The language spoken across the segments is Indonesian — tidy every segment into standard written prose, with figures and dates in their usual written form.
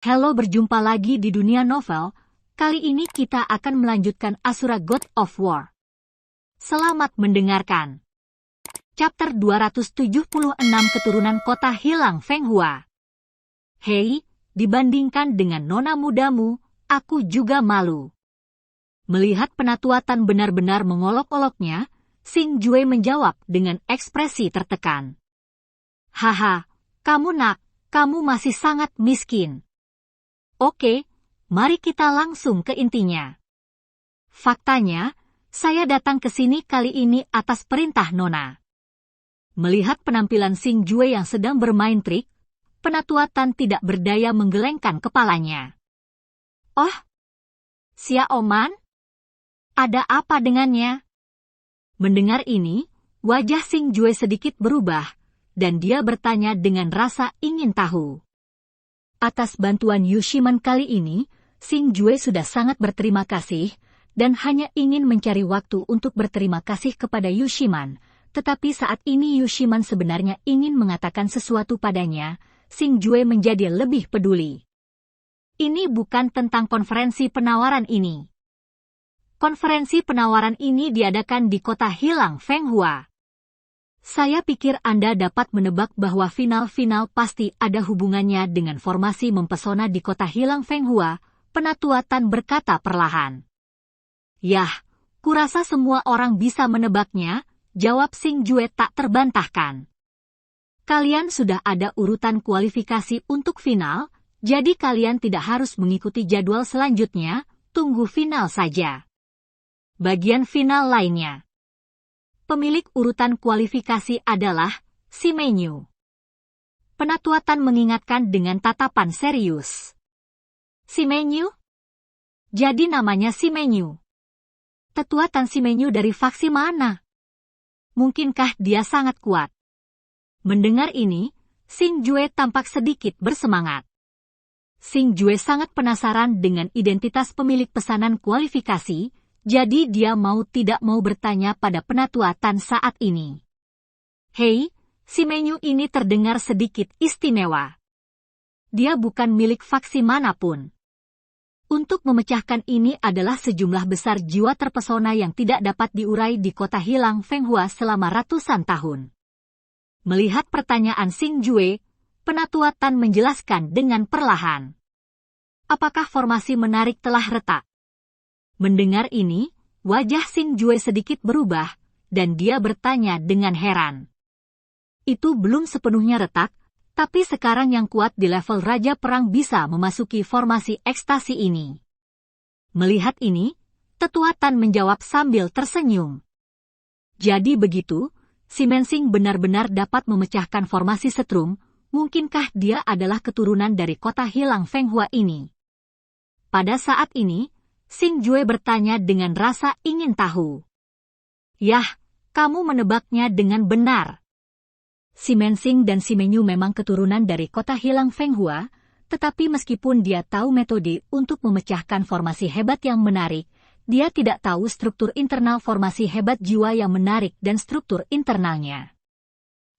Halo, berjumpa lagi di dunia novel. Kali ini kita akan melanjutkan Asura God of War. Selamat mendengarkan. Chapter 276, Keturunan Kota Hilang Fenghua. Hei, dibandingkan dengan nona mudamu, aku juga malu. Melihat Penatuatan benar-benar mengolok-oloknya, Xing Jue menjawab dengan ekspresi tertekan. Haha, kamu masih sangat miskin. Oke, mari kita langsung ke intinya. Faktanya, saya datang ke sini kali ini atas perintah Nona. Melihat penampilan Xing Jue yang sedang bermain trik, Penatuatan tidak berdaya menggelengkan kepalanya. Oh, Xia Oman? Ada apa dengannya? Mendengar ini, wajah Xing Jue sedikit berubah, dan dia bertanya dengan rasa ingin tahu. Atas bantuan Yu Shiman kali ini, Xing Jue sudah sangat berterima kasih, dan hanya ingin mencari waktu untuk berterima kasih kepada Yu Shiman. Tetapi saat ini Yu Shiman sebenarnya ingin mengatakan sesuatu padanya, Xing Jue menjadi lebih peduli. Ini bukan tentang konferensi penawaran ini. Konferensi penawaran ini diadakan di kota Hilang Fenghua. Saya pikir Anda dapat menebak bahwa final-final pasti ada hubungannya dengan formasi mempesona di kota Hilang Fenghua, Penatuatan berkata perlahan. Yah, kurasa semua orang bisa menebaknya, jawab Xing Jue tak terbantahkan. Kalian sudah ada urutan kualifikasi untuk final, jadi kalian tidak harus mengikuti jadwal selanjutnya, tunggu final saja. Bagian final lainnya. Pemilik urutan kualifikasi adalah Simenyu. Penatuatan mengingatkan dengan tatapan serius. Simenyu? Jadi namanya Simenyu. Tetuatan Simenyu dari faksi mana? Mungkinkah dia sangat kuat? Mendengar ini, Xing Jue tampak sedikit bersemangat. Xing Jue sangat penasaran dengan identitas pemilik pesanan kualifikasi, jadi dia mau tidak mau bertanya pada Penatuatan saat ini. Hei, Simenyu ini terdengar sedikit istimewa. Dia bukan milik faksi manapun. Untuk memecahkan ini adalah sejumlah besar jiwa terpesona yang tidak dapat diurai di kota Hilang Fenghua selama ratusan tahun. Melihat pertanyaan Xing Jue, Penatuatan menjelaskan dengan perlahan. Apakah formasi menarik telah retak? Mendengar ini, wajah Xing Jue sedikit berubah, dan dia bertanya dengan heran. Itu belum sepenuhnya retak, tapi sekarang yang kuat di level Raja Perang bisa memasuki formasi ekstasi ini. Melihat ini, Tetuatan menjawab sambil tersenyum. Jadi begitu, si Mensing benar-benar dapat memecahkan formasi setrum, mungkinkah dia adalah keturunan dari kota Hilang Fenghua ini? Pada saat ini, Xing Jue bertanya dengan rasa ingin tahu. Yah, kamu menebaknya dengan benar. Si Mensing dan si Menyu memang keturunan dari kota Hilang Fenghua, tetapi meskipun dia tahu metode untuk memecahkan formasi hebat yang menarik, dia tidak tahu struktur internal formasi hebat jiwa yang menarik dan struktur internalnya.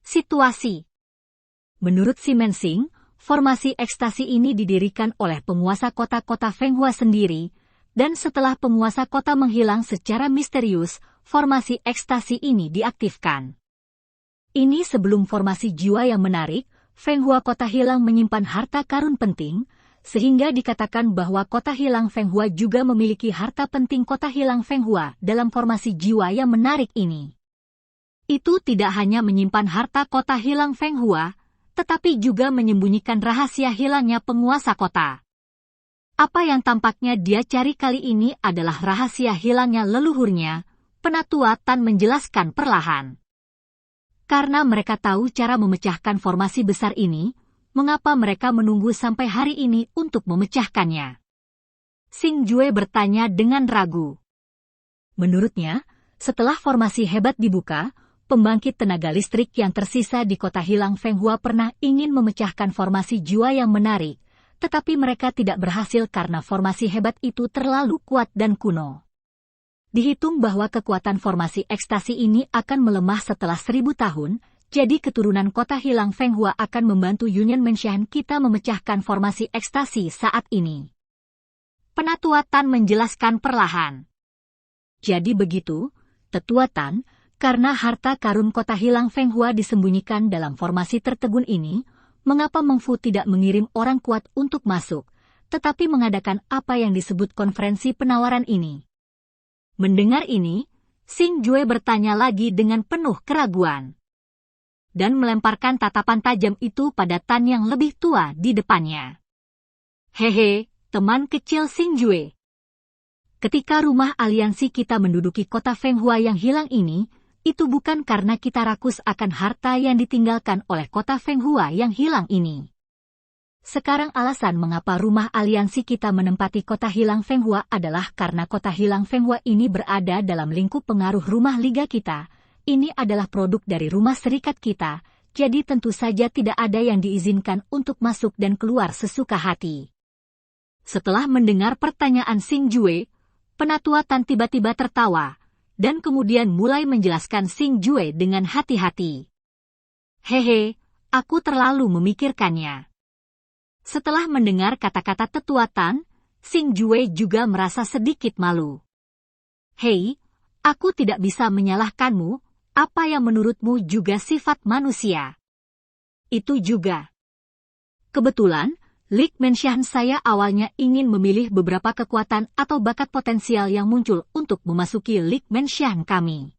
Situasi. Menurut si Mensing, formasi ekstasi ini didirikan oleh penguasa kota-kota Fenghua sendiri, dan setelah penguasa kota menghilang secara misterius, formasi ekstasi ini diaktifkan. Ini sebelum formasi jiwa yang menarik, Fenghua Kota Hilang menyimpan harta karun penting, sehingga dikatakan bahwa Kota Hilang Fenghua juga memiliki harta penting Kota Hilang Fenghua dalam formasi jiwa yang menarik ini. Itu tidak hanya menyimpan harta Kota Hilang Fenghua, tetapi juga menyembunyikan rahasia hilangnya penguasa kota. Apa yang tampaknya dia cari kali ini adalah rahasia hilangnya leluhurnya, Penatuatan menjelaskan perlahan. Karena mereka tahu cara memecahkan formasi besar ini, mengapa mereka menunggu sampai hari ini untuk memecahkannya? Xing Jue bertanya dengan ragu. Menurutnya, setelah formasi hebat dibuka, pembangkit tenaga listrik yang tersisa di kota Hilang Fenghua pernah ingin memecahkan formasi jiwa yang menarik, tetapi mereka tidak berhasil karena formasi hebat itu terlalu kuat dan kuno. Dihitung bahwa kekuatan formasi ekstasi ini akan melemah setelah 1000 tahun, Jadi keturunan kota hilang Feng Hua akan membantu Union Menshan kita memecahkan formasi ekstasi saat ini. Penatua Tan menjelaskan perlahan. Jadi begitu, Tetua Tan, karena harta karun kota hilang Feng Hua disembunyikan dalam formasi tertegun ini, mengapa Meng Fu tidak mengirim orang kuat untuk masuk, tetapi mengadakan apa yang disebut konferensi penawaran ini? Mendengar ini, Xing Jue bertanya lagi dengan penuh keraguan. Dan melemparkan tatapan tajam itu pada Tan yang lebih tua di depannya. Hehe, teman kecil Xing Jue. Ketika rumah aliansi kita menduduki kota Feng Hua yang hilang ini, itu bukan karena kita rakus akan harta yang ditinggalkan oleh kota Feng Hua yang hilang ini. Sekarang alasan mengapa rumah aliansi kita menempati kota hilang Feng Hua adalah karena kota hilang Feng Hua ini berada dalam lingkup pengaruh rumah liga kita. Ini adalah produk dari rumah serikat kita, jadi tentu saja tidak ada yang diizinkan untuk masuk dan keluar sesuka hati. Setelah mendengar pertanyaan Xing Jue, Penatua Tan tiba-tiba tertawa, dan kemudian mulai menjelaskan Xing Jue dengan hati-hati. Hehe, aku terlalu memikirkannya. Setelah mendengar kata-kata Tetua Tan, Xing Jue juga merasa sedikit malu. Hei, aku tidak bisa menyalahkanmu, apa yang menurutmu juga sifat manusia. Itu juga. Kebetulan, Lik Menshan saya awalnya ingin memilih beberapa kekuatan atau bakat potensial yang muncul untuk memasuki Lik Menshan kami.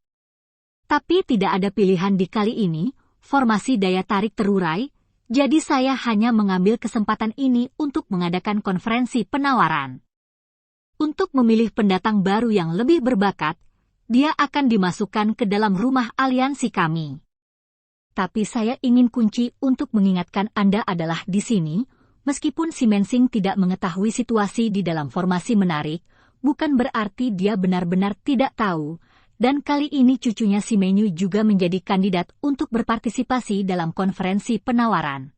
Tapi tidak ada pilihan di kali ini, formasi daya tarik terurai, jadi saya hanya mengambil kesempatan ini untuk mengadakan konferensi penawaran. Untuk memilih pendatang baru yang lebih berbakat, dia akan dimasukkan ke dalam rumah aliansi kami. Tapi saya ingin kunci untuk mengingatkan Anda adalah di sini, meskipun Si Mensing tidak mengetahui situasi di dalam formasi menarik, bukan berarti dia benar-benar tidak tahu, dan kali ini cucunya Si Menyu juga menjadi kandidat untuk berpartisipasi dalam konferensi penawaran.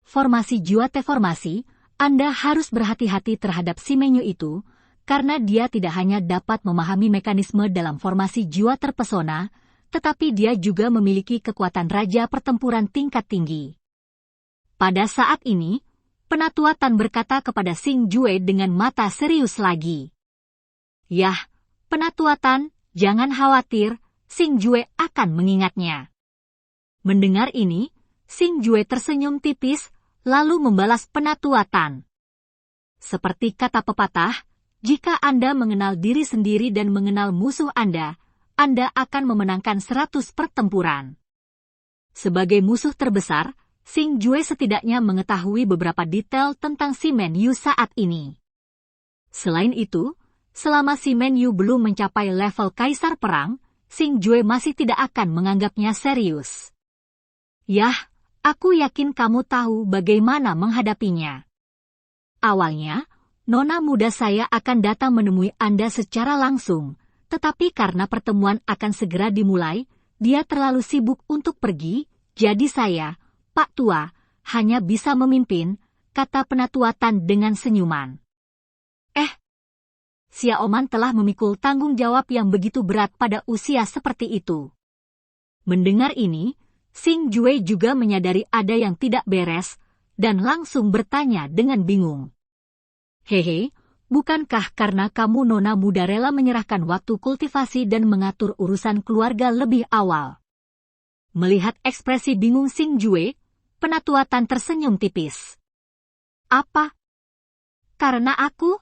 Formasi Juate formasi, Anda harus berhati-hati terhadap Si Menyu itu, karena dia tidak hanya dapat memahami mekanisme dalam formasi jiwa terpesona, tetapi dia juga memiliki kekuatan raja pertempuran tingkat tinggi. Pada saat ini, Penatua Tan berkata kepada Xing Jue dengan mata serius lagi. Yah, Penatua Tan, jangan khawatir, Xing Jue akan mengingatnya. Mendengar ini, Xing Jue tersenyum tipis, lalu membalas Penatua Tan. Seperti kata pepatah, jika Anda mengenal diri sendiri dan mengenal musuh Anda akan memenangkan 100 pertempuran. Sebagai musuh terbesar, Xing Jue setidaknya mengetahui beberapa detail tentang Si Menyu saat ini. Selain itu, selama Si Menyu belum mencapai level kaisar perang, Xing Jue masih tidak akan menganggapnya serius. Yah, aku yakin kamu tahu bagaimana menghadapinya. Awalnya, Nona muda saya akan datang menemui Anda secara langsung, tetapi karena pertemuan akan segera dimulai, dia terlalu sibuk untuk pergi, jadi saya, Pak Tua, hanya bisa memimpin, kata Penatua Tan dengan senyuman. Xia Oman telah memikul tanggung jawab yang begitu berat pada usia seperti itu. Mendengar ini, Xing Jue juga menyadari ada yang tidak beres, dan langsung bertanya dengan bingung. Hehe, bukankah karena kamu nona muda rela menyerahkan waktu kultivasi dan mengatur urusan keluarga lebih awal? Melihat ekspresi bingung Xing Jue, Penatua Tan tersenyum tipis. Apa? Karena aku?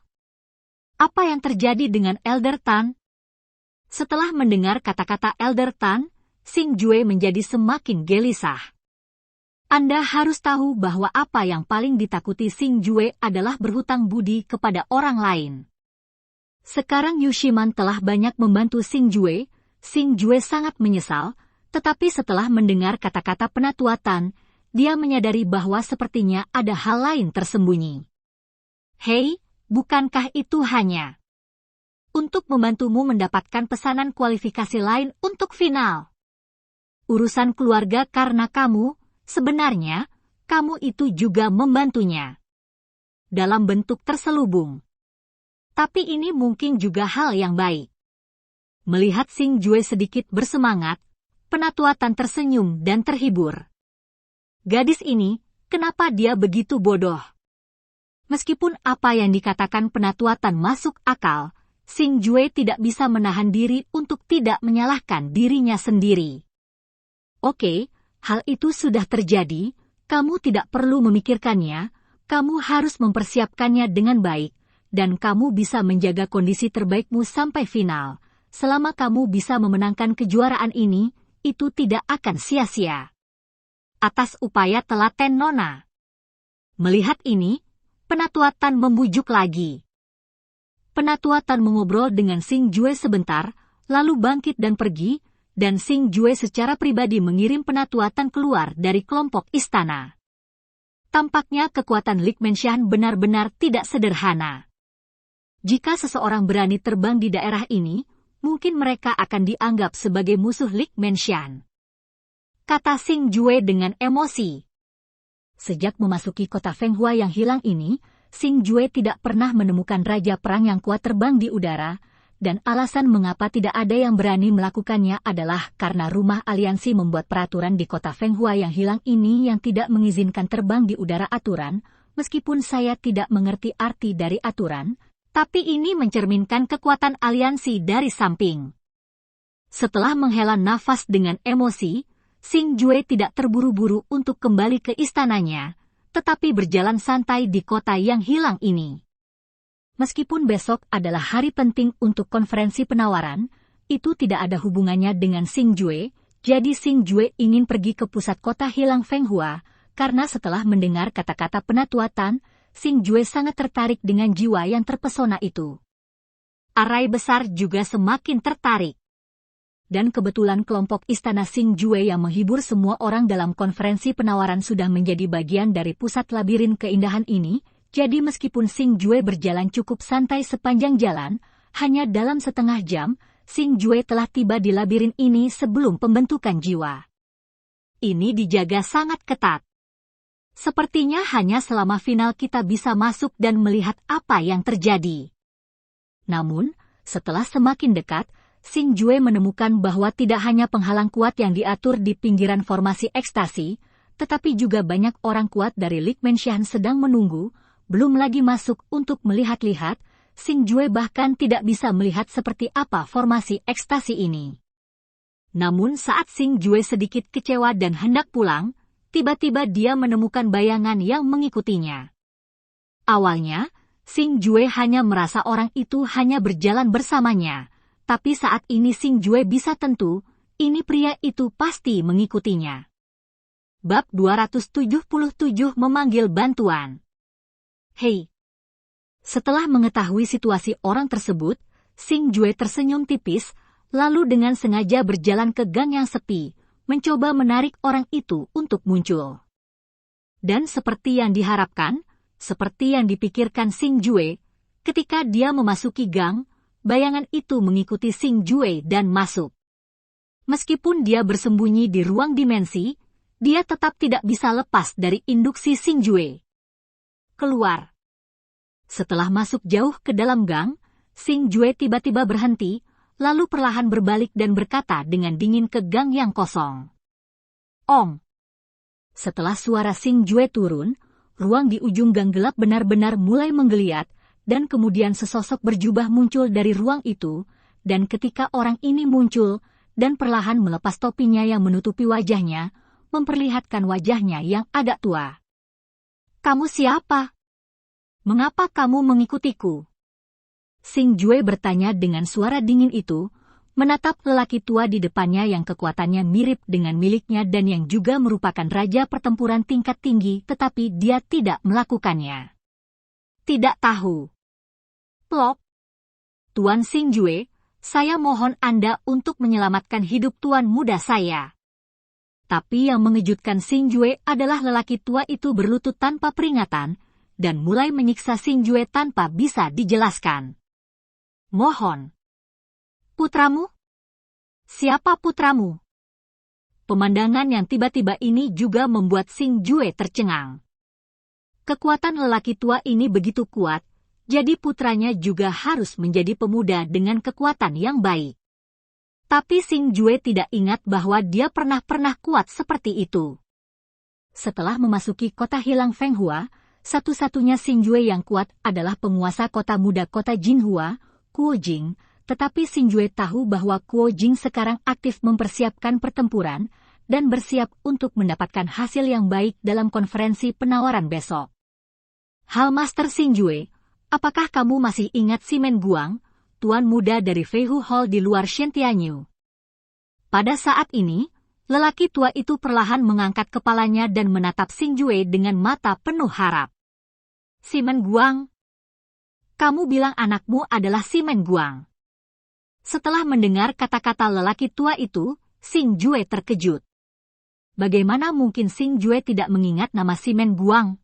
Apa yang terjadi dengan Elder Tan? Setelah mendengar kata-kata Elder Tan, Xing Jue menjadi semakin gelisah. Anda harus tahu bahwa apa yang paling ditakuti Xing Jue adalah berhutang budi kepada orang lain. Sekarang Yu Shiman telah banyak membantu Xing Jue sangat menyesal, tetapi setelah mendengar kata-kata Penatua Tan, dia menyadari bahwa sepertinya ada hal lain tersembunyi. Hei, bukankah itu hanya untuk membantumu mendapatkan pesanan kualifikasi lain untuk final? Urusan keluarga karena kamu, sebenarnya, kamu itu juga membantunya. Dalam bentuk terselubung. Tapi ini mungkin juga hal yang baik. Melihat Xing Jue sedikit bersemangat, Penatua Tan tersenyum dan terhibur. Gadis ini, kenapa dia begitu bodoh? Meskipun apa yang dikatakan Penatua Tan masuk akal, Xing Jue tidak bisa menahan diri untuk tidak menyalahkan dirinya sendiri. Oke, hal itu sudah terjadi, kamu tidak perlu memikirkannya, kamu harus mempersiapkannya dengan baik, dan kamu bisa menjaga kondisi terbaikmu sampai final. Selama kamu bisa memenangkan kejuaraan ini, itu tidak akan sia-sia. Atas upaya telaten Nona. Melihat ini, Penatua Tan membujuk lagi. Penatua Tan mengobrol dengan Xing Jue sebentar, lalu bangkit dan pergi, dan Xing Jue secara pribadi mengirim Penatua Tan keluar dari kelompok istana. Tampaknya kekuatan Li Menshan benar-benar tidak sederhana. Jika seseorang berani terbang di daerah ini, mungkin mereka akan dianggap sebagai musuh Li Menshan. Kata Xing Jue dengan emosi. Sejak memasuki kota Fenghua yang hilang ini, Xing Jue tidak pernah menemukan raja perang yang kuat terbang di udara, dan alasan mengapa tidak ada yang berani melakukannya adalah karena rumah aliansi membuat peraturan di kota Fenghua yang hilang ini yang tidak mengizinkan terbang di udara aturan. Meskipun saya tidak mengerti arti dari aturan, tapi ini mencerminkan kekuatan aliansi dari samping. Setelah menghela nafas dengan emosi, Xing Jue tidak terburu-buru untuk kembali ke istananya, tetapi berjalan santai di kota yang hilang ini. Meskipun besok adalah hari penting untuk konferensi penawaran, itu tidak ada hubungannya dengan Xing Jue, jadi Xing Jue ingin pergi ke pusat kota hilang Fenghua, karena setelah mendengar kata-kata Penatua Tan, Xing Jue sangat tertarik dengan jiwa yang terpesona itu. Arai besar juga semakin tertarik. Dan kebetulan kelompok istana Xing Jue yang menghibur semua orang dalam konferensi penawaran sudah menjadi bagian dari pusat labirin keindahan ini, jadi meskipun Xing Jue berjalan cukup santai sepanjang jalan, hanya dalam setengah jam, Xing Jue telah tiba di labirin ini sebelum pembentukan jiwa. Ini dijaga sangat ketat. Sepertinya hanya selama final kita bisa masuk dan melihat apa yang terjadi. Namun, setelah semakin dekat, Xing Jue menemukan bahwa tidak hanya penghalang kuat yang diatur di pinggiran formasi ekstasi, tetapi juga banyak orang kuat dari Li Menshan sedang menunggu, belum lagi masuk untuk melihat-lihat. Xing Jue bahkan tidak bisa melihat seperti apa formasi ekstasi ini. Namun saat Xing Jue sedikit kecewa dan hendak pulang, tiba-tiba dia menemukan bayangan yang mengikutinya. Awalnya, Xing Jue hanya merasa orang itu hanya berjalan bersamanya, tapi saat ini Xing Jue bisa tentu, ini pria itu pasti mengikutinya. Bab 277 memanggil bantuan. Hei! Setelah mengetahui situasi orang tersebut, Xing Jue tersenyum tipis, lalu dengan sengaja berjalan ke gang yang sepi, mencoba menarik orang itu untuk muncul. Dan seperti yang diharapkan, seperti yang dipikirkan Xing Jue, ketika dia memasuki gang, bayangan itu mengikuti Xing Jue dan masuk. Meskipun dia bersembunyi di ruang dimensi, dia tetap tidak bisa lepas dari induksi Xing Jue. Keluar. Setelah masuk jauh ke dalam gang, Xing Jue tiba-tiba berhenti, lalu perlahan berbalik dan berkata dengan dingin ke gang yang kosong. Ong! Setelah suara Xing Jue turun, ruang di ujung gang gelap benar-benar mulai menggeliat, dan kemudian sesosok berjubah muncul dari ruang itu, dan ketika orang ini muncul, dan perlahan melepas topinya yang menutupi wajahnya, memperlihatkan wajahnya yang agak tua. Kamu siapa? Mengapa kamu mengikutiku? Xing Jue bertanya dengan suara dingin itu, menatap lelaki tua di depannya yang kekuatannya mirip dengan miliknya dan yang juga merupakan raja pertempuran tingkat tinggi, tetapi dia tidak melakukannya. Tidak tahu. Plop. Tuan Xing Jue, saya mohon Anda untuk menyelamatkan hidup tuan muda saya. Tapi yang mengejutkan Xing Jue adalah lelaki tua itu berlutut tanpa peringatan, dan mulai menyiksa Xing Jue tanpa bisa dijelaskan. Mohon. Putramu? Siapa putramu? Pemandangan yang tiba-tiba ini juga membuat Xing Jue tercengang. Kekuatan lelaki tua ini begitu kuat, jadi putranya juga harus menjadi pemuda dengan kekuatan yang baik. Tapi Xing Jue tidak ingat bahwa dia pernah kuat seperti itu. Setelah memasuki kota hilang Fenghua, satu-satunya Xing Jue yang kuat adalah penguasa kota muda kota Jinhua, Kuo Jing, tetapi Xing Jue tahu bahwa Kuo Jing sekarang aktif mempersiapkan pertempuran dan bersiap untuk mendapatkan hasil yang baik dalam konferensi penawaran besok. Hal Master Xing Jue, apakah kamu masih ingat Simen Guang, tuan muda dari Feihu Hall di luar Shen-Tianyu? Pada saat ini, lelaki tua itu perlahan mengangkat kepalanya dan menatap Xing Jue dengan mata penuh harap. Simen Guang? Kamu bilang anakmu adalah Simen Guang. Setelah mendengar kata-kata lelaki tua itu, Xing Jue terkejut. Bagaimana mungkin Xing Jue tidak mengingat nama Simen Guang?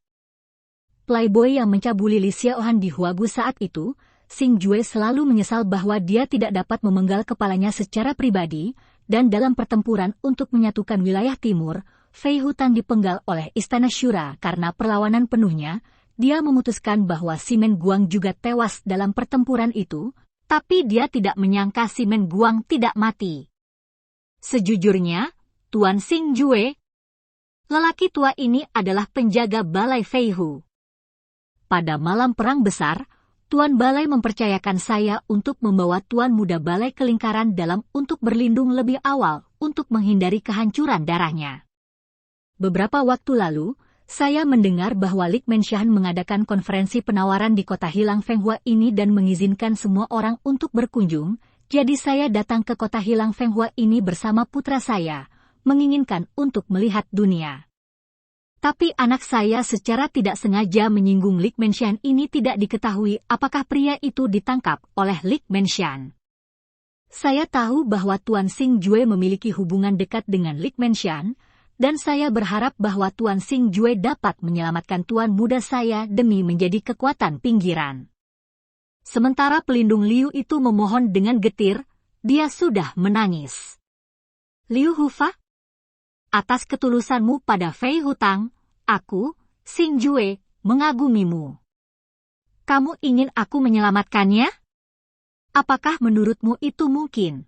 Playboy yang mencabuli Li Xiaohan di Huagu saat itu, Xing Jue selalu menyesal bahwa dia tidak dapat memenggal kepalanya secara pribadi, dan dalam pertempuran untuk menyatukan wilayah timur, Fei Hutan dipenggal oleh Istana Shura karena perlawanan penuhnya. Dia memutuskan bahwa Simen Guang juga tewas dalam pertempuran itu, tapi dia tidak menyangka Simen Guang tidak mati. Sejujurnya, Tuan Xing Jue, lelaki tua ini adalah penjaga Balai Feihu. Pada malam perang besar, Tuan Balai mempercayakan saya untuk membawa Tuan Muda Balai ke lingkaran dalam untuk berlindung lebih awal untuk menghindari kehancuran darahnya. Beberapa waktu lalu, saya mendengar bahwa Lik Menshan mengadakan konferensi penawaran di kota hilang Fenghua ini dan mengizinkan semua orang untuk berkunjung, jadi saya datang ke kota hilang Fenghua ini bersama putra saya, menginginkan untuk melihat dunia. Tapi anak saya secara tidak sengaja menyinggung Lik Menshan ini tidak diketahui apakah pria itu ditangkap oleh Lik Menshan. Saya tahu bahwa Tuan Xing Jue memiliki hubungan dekat dengan Lik Menshan, dan saya berharap bahwa Tuan Xing Jue dapat menyelamatkan tuan muda saya demi menjadi kekuatan pinggiran. Sementara pelindung Liu itu memohon dengan getir, dia sudah menangis. Liu Hufa? Atas ketulusanmu pada Fei Hutang, aku, Xing Jue, mengagumimu. Kamu ingin aku menyelamatkannya? Apakah menurutmu itu mungkin?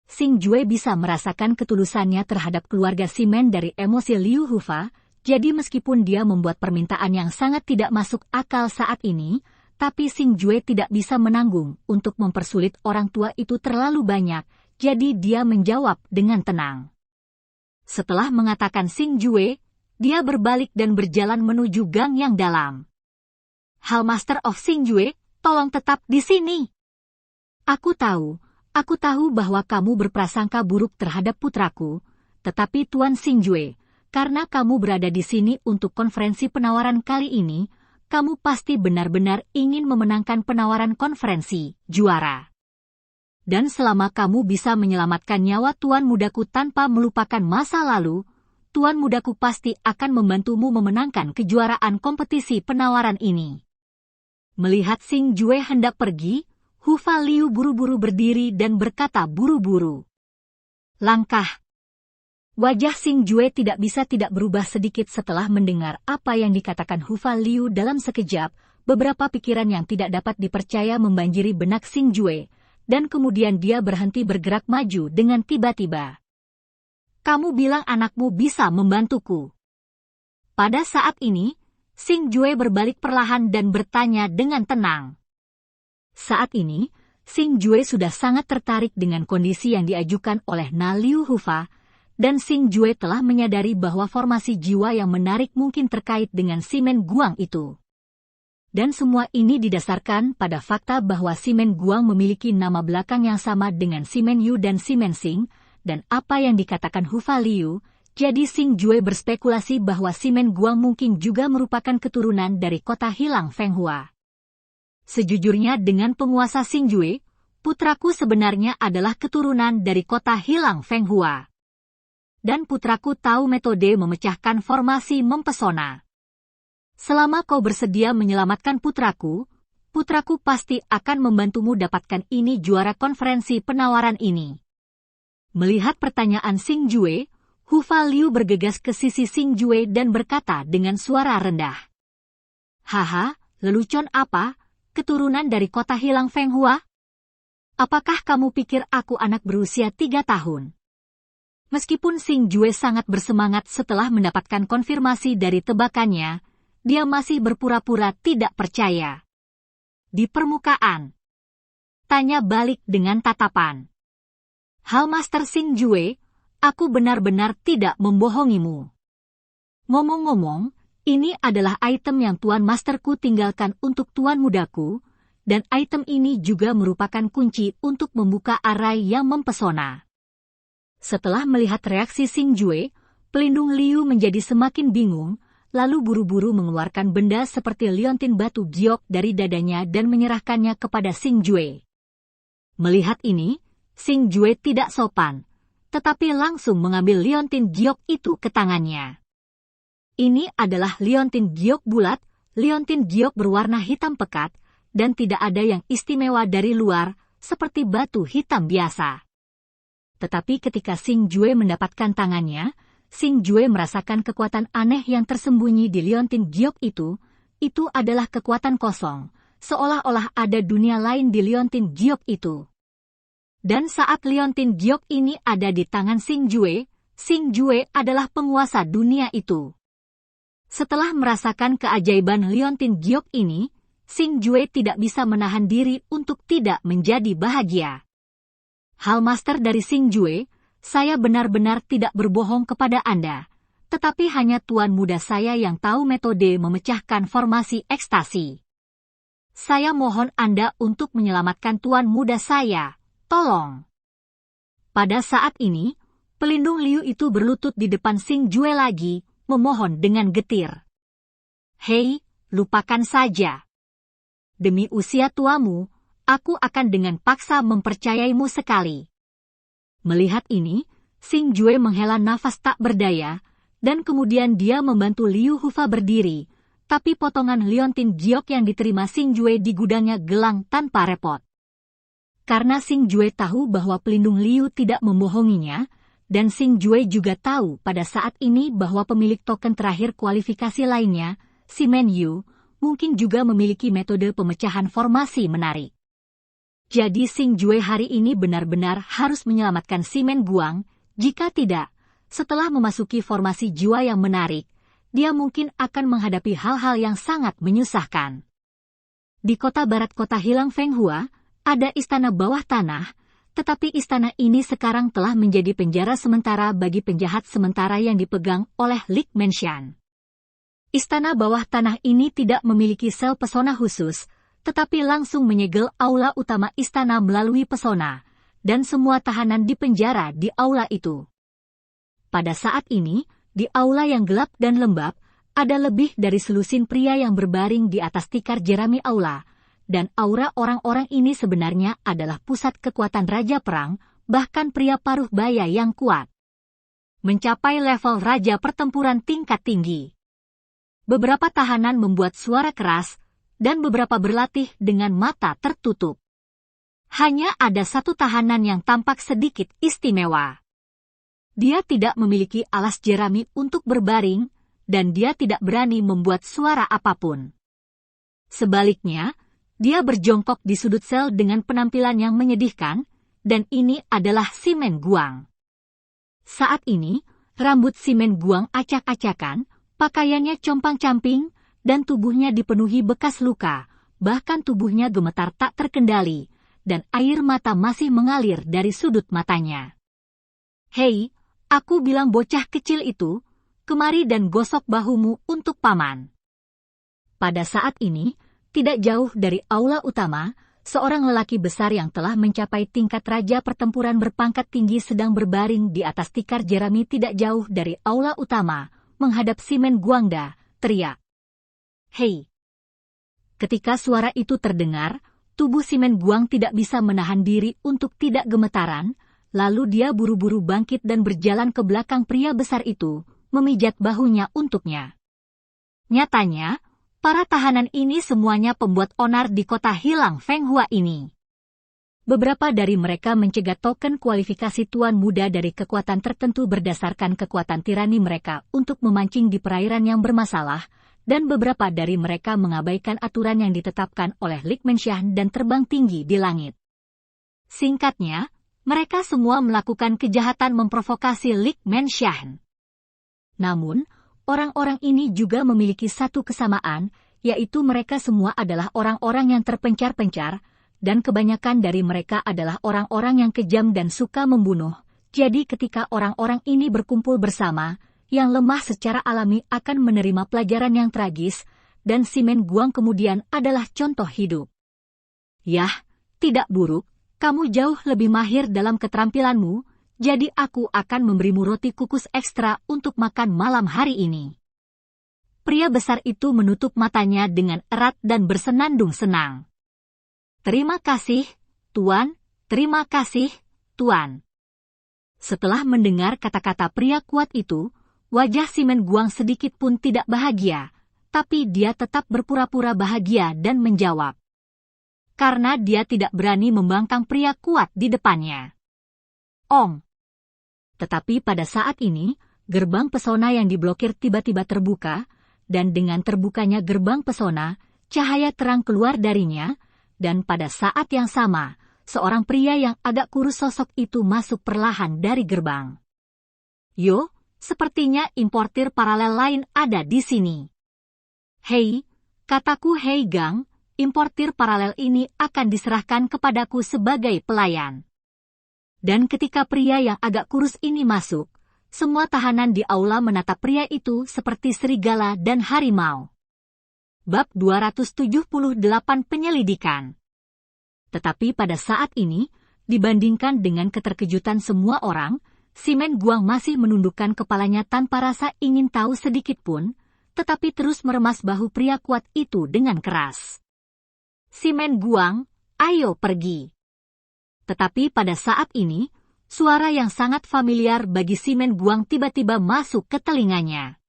Xing Jue bisa merasakan ketulusannya terhadap keluarga Simen dari emosi Liu Hufa, jadi meskipun dia membuat permintaan yang sangat tidak masuk akal saat ini, tapi Xing Jue tidak bisa menanggung untuk mempersulit orang tua itu terlalu banyak, jadi dia menjawab dengan tenang. Setelah mengatakan Xing Jue, dia berbalik dan berjalan menuju gang yang dalam. Hal Master of Xing Jue, tolong tetap di sini. Aku tahu bahwa kamu berprasangka buruk terhadap putraku, tetapi Tuan Xing Jue, karena kamu berada di sini untuk konferensi penawaran kali ini, kamu pasti benar-benar ingin memenangkan penawaran konferensi juara. Dan selama kamu bisa menyelamatkan nyawa tuan mudaku tanpa melupakan masa lalu, tuan mudaku pasti akan membantumu memenangkan kejuaraan kompetisi penawaran ini. Melihat Xing Jue hendak pergi, Hufa Liu buru-buru berdiri dan berkata buru-buru. Langkah. Wajah Xing Jue tidak bisa tidak berubah sedikit setelah mendengar apa yang dikatakan Hufa Liu dalam sekejap, beberapa pikiran yang tidak dapat dipercaya membanjiri benak Xing Jue, dan kemudian dia berhenti bergerak maju dengan tiba-tiba. Kamu bilang anakmu bisa membantuku. Pada saat ini, Xing Jue berbalik perlahan dan bertanya dengan tenang. Saat ini, Xing Jue sudah sangat tertarik dengan kondisi yang diajukan oleh Na Liu Hufa, dan Xing Jue telah menyadari bahwa formasi jiwa yang menarik mungkin terkait dengan Simen Guang itu. Dan semua ini didasarkan pada fakta bahwa Simen Guang memiliki nama belakang yang sama dengan Simen Yu dan Simen Xing, dan apa yang dikatakan Hufa Liu, jadi Xing Jue berspekulasi bahwa Simen Guang mungkin juga merupakan keturunan dari kota hilang Fenghua. Sejujurnya dengan penguasa Xing Jue, putraku sebenarnya adalah keturunan dari kota hilang Fenghua. Dan putraku tahu metode memecahkan formasi mempesona. Selama kau bersedia menyelamatkan putraku pasti akan membantumu dapatkan ini juara konferensi penawaran ini. Melihat pertanyaan Xing Jue, Hufa Liu bergegas ke sisi Xing Jue dan berkata dengan suara rendah. Haha, lelucon apa? Keturunan dari kota hilang Fenghua? Apakah kamu pikir aku anak berusia 3 tahun? Meskipun Xing Jue sangat bersemangat setelah mendapatkan konfirmasi dari tebakannya, dia masih berpura-pura tidak percaya. Di permukaan, tanya balik dengan tatapan. Hallmaster Xing Jue, aku benar-benar tidak membohongimu. Ngomong-ngomong, ini adalah item yang Tuan Masterku tinggalkan untuk Tuan Mudaku, dan item ini juga merupakan kunci untuk membuka arai yang mempesona. Setelah melihat reaksi Xing Jue, pelindung Liu menjadi semakin bingung, lalu buru-buru mengeluarkan benda seperti liontin batu giok dari dadanya dan menyerahkannya kepada Xing Jue. Melihat ini, Xing Jue tidak sopan, tetapi langsung mengambil liontin giok itu ke tangannya. Ini adalah liontin giok bulat, liontin giok berwarna hitam pekat, dan tidak ada yang istimewa dari luar, seperti batu hitam biasa. Tetapi ketika Xing Jue mendapatkan tangannya, Xing Jue merasakan kekuatan aneh yang tersembunyi di liontin giok itu adalah kekuatan kosong, seolah-olah ada dunia lain di liontin giok itu. Dan saat liontin giok ini ada di tangan Xing Jue adalah penguasa dunia itu. Setelah merasakan keajaiban liontin giok ini, Xing Jue tidak bisa menahan diri untuk tidak menjadi bahagia. Hallmaster dari Xing Jue, saya benar-benar tidak berbohong kepada Anda, tetapi hanya tuan muda saya yang tahu metode memecahkan formasi ekstasi. Saya mohon Anda untuk menyelamatkan tuan muda saya, tolong. Pada saat ini, pelindung Liu itu berlutut di depan Xing Jue lagi, memohon dengan getir. Hei, lupakan saja. Demi usia tuamu, aku akan dengan paksa mempercayaimu sekali. Melihat ini, Xing Jue menghela nafas tak berdaya, dan kemudian dia membantu Liu Hufa berdiri, tapi potongan liontin giok yang diterima Xing Jue di gudangnya gelang tanpa repot. Karena Xing Jue tahu bahwa pelindung Liu tidak membohonginya, dan Xing Jue juga tahu pada saat ini bahwa pemilik token terakhir kualifikasi lainnya, Simen Yu, mungkin juga memiliki metode pemecahan formasi menarik. Jadi Xing Jue hari ini benar-benar harus menyelamatkan Simen Guang, jika tidak, setelah memasuki formasi jiwa yang menarik, dia mungkin akan menghadapi hal-hal yang sangat menyusahkan. Di kota barat kota hilang Fenghua, ada istana bawah tanah, tetapi istana ini sekarang telah menjadi penjara sementara bagi penjahat sementara yang dipegang oleh Lik Menshan. Istana bawah tanah ini tidak memiliki sel pesona khusus, tetapi langsung menyegel aula utama istana melalui pesona, dan semua tahanan dipenjara di aula itu. Pada saat ini, di aula yang gelap dan lembab, ada lebih dari selusin pria yang berbaring di atas tikar jerami aula, dan aura orang-orang ini sebenarnya adalah pusat kekuatan Raja Perang, bahkan pria paruh baya yang kuat. Mencapai level Raja Pertempuran tingkat tinggi. Beberapa tahanan membuat suara keras, dan beberapa berlatih dengan mata tertutup. Hanya ada satu tahanan yang tampak sedikit istimewa. Dia tidak memiliki alas jerami untuk berbaring, dan dia tidak berani membuat suara apapun. Sebaliknya, dia berjongkok di sudut sel dengan penampilan yang menyedihkan, dan ini adalah Simen Guang. Saat ini, rambut Simen Guang acak-acakan, pakaiannya compang-camping, dan tubuhnya dipenuhi bekas luka, bahkan tubuhnya gemetar tak terkendali, dan air mata masih mengalir dari sudut matanya. Hei, aku bilang bocah kecil itu, kemari dan gosok bahumu untuk paman. Pada saat ini, tidak jauh dari aula utama, seorang lelaki besar yang telah mencapai tingkat Raja Pertempuran berpangkat tinggi sedang berbaring di atas tikar jerami tidak jauh dari aula utama, menghadap Simen Guangda, teriak. Hei! Ketika suara itu terdengar, tubuh Simen Guang tidak bisa menahan diri untuk tidak gemetaran, lalu dia buru-buru bangkit dan berjalan ke belakang pria besar itu, memijat bahunya untuknya. Nyatanya, para tahanan ini semuanya pembuat onar di kota hilang Fenghua ini. Beberapa dari mereka mencegat token kualifikasi tuan muda dari kekuatan tertentu berdasarkan kekuatan tirani mereka untuk memancing di perairan yang bermasalah, dan beberapa dari mereka mengabaikan aturan yang ditetapkan oleh Lik Menshan dan terbang tinggi di langit. Singkatnya, mereka semua melakukan kejahatan memprovokasi Lik Menshan. Namun, orang-orang ini juga memiliki satu kesamaan, yaitu mereka semua adalah orang-orang yang terpencar-pencar, dan kebanyakan dari mereka adalah orang-orang yang kejam dan suka membunuh. Jadi ketika orang-orang ini berkumpul bersama, yang lemah secara alami akan menerima pelajaran yang tragis, dan Simen Guang kemudian adalah contoh hidup. Yah, tidak buruk, kamu jauh lebih mahir dalam keterampilanmu, jadi aku akan memberimu roti kukus ekstra untuk makan malam hari ini. Pria besar itu menutup matanya dengan erat dan bersenandung senang. Terima kasih, Tuan, terima kasih, Tuan. Setelah mendengar kata-kata pria kuat itu, wajah Simen Guang sedikit pun tidak bahagia, tapi dia tetap berpura-pura bahagia dan menjawab. Karena dia tidak berani membangkang pria kuat di depannya. Ong. Tetapi pada saat ini, gerbang pesona yang diblokir tiba-tiba terbuka, dan dengan terbukanya gerbang pesona, cahaya terang keluar darinya, dan pada saat yang sama, seorang pria yang agak kurus sosok itu masuk perlahan dari gerbang. Yo, sepertinya importir paralel lain ada di sini. Hei, kataku Hei Gang, importir paralel ini akan diserahkan kepadaku sebagai pelayan. Dan ketika pria yang agak kurus ini masuk, semua tahanan di aula menatap pria itu seperti serigala dan harimau. Bab 278 Penyelidikan. Tetapi pada saat ini, dibandingkan dengan keterkejutan semua orang, Simen Guang masih menundukkan kepalanya tanpa rasa ingin tahu sedikit pun, tetapi terus meremas bahu pria kuat itu dengan keras. Simen Guang, ayo pergi. Tetapi pada saat ini, suara yang sangat familiar bagi Simen Guang tiba-tiba masuk ke telinganya.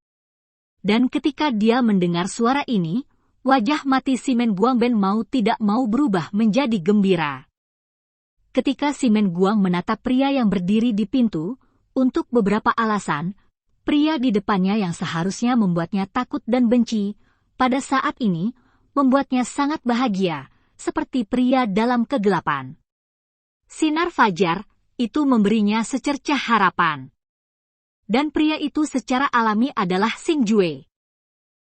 Dan ketika dia mendengar suara ini, wajah mati Simen Guang Ben mau tidak mau berubah menjadi gembira. Ketika Simen Guang menatap pria yang berdiri di pintu, untuk beberapa alasan, pria di depannya yang seharusnya membuatnya takut dan benci, pada saat ini, membuatnya sangat bahagia, seperti pria dalam kegelapan. Sinar fajar, itu memberinya secercah harapan. Dan pria itu secara alami adalah Xing Jue.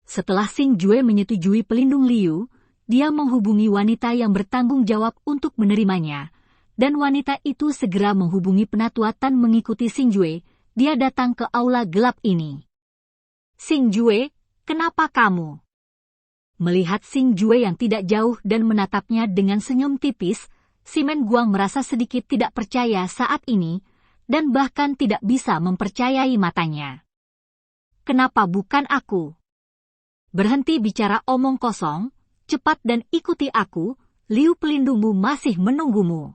Setelah Xing Jue menyetujui pelindung Liu, dia menghubungi wanita yang bertanggung jawab untuk menerimanya, dan wanita itu segera menghubungi penatua Tan mengikuti Xing Jue, dia datang ke aula gelap ini. Xing Jue, kenapa kamu? Melihat Xing Jue yang tidak jauh dan menatapnya dengan senyum tipis, Simen Guang merasa sedikit tidak percaya saat ini, dan bahkan tidak bisa mempercayai matanya. Kenapa bukan aku? Berhenti bicara omong kosong, cepat dan ikuti aku, Liu pelindungmu masih menunggumu.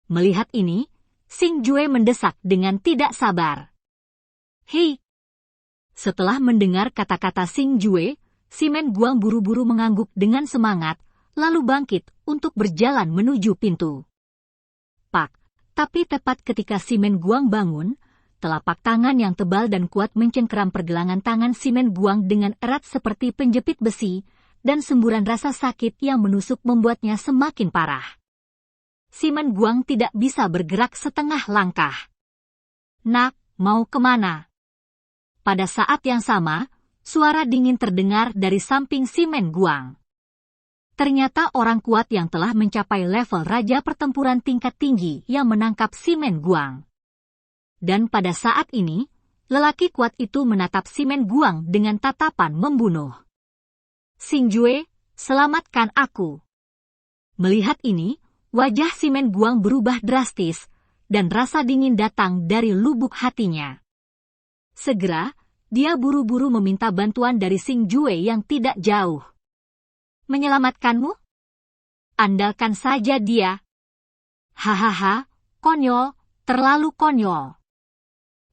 Melihat ini, Xing Jue mendesak dengan tidak sabar. Hei! Setelah mendengar kata-kata Xing Jue, Simen Guang buru-buru mengangguk dengan semangat, lalu bangkit untuk berjalan menuju pintu. Pak! Tapi tepat ketika Simen Guang bangun, telapak tangan yang tebal dan kuat mencengkeram pergelangan tangan Simen Guang dengan erat seperti penjepit besi, dan semburan rasa sakit yang menusuk membuatnya semakin parah. Simen Guang tidak bisa bergerak setengah langkah. Nak, mau kemana? Pada saat yang sama, suara dingin terdengar dari samping Simen Guang. Ternyata orang kuat yang telah mencapai level Raja Pertempuran tingkat tinggi yang menangkap Simen Guang. Dan pada saat ini, lelaki kuat itu menatap Simen Guang dengan tatapan membunuh. Xing Jue, selamatkan aku. Melihat ini, wajah Simen Guang berubah drastis, dan rasa dingin datang dari lubuk hatinya. Segera, dia buru-buru meminta bantuan dari Xing Jue yang tidak jauh. Menyelamatkanmu? Andalkan saja dia. Hahaha, konyol, terlalu konyol.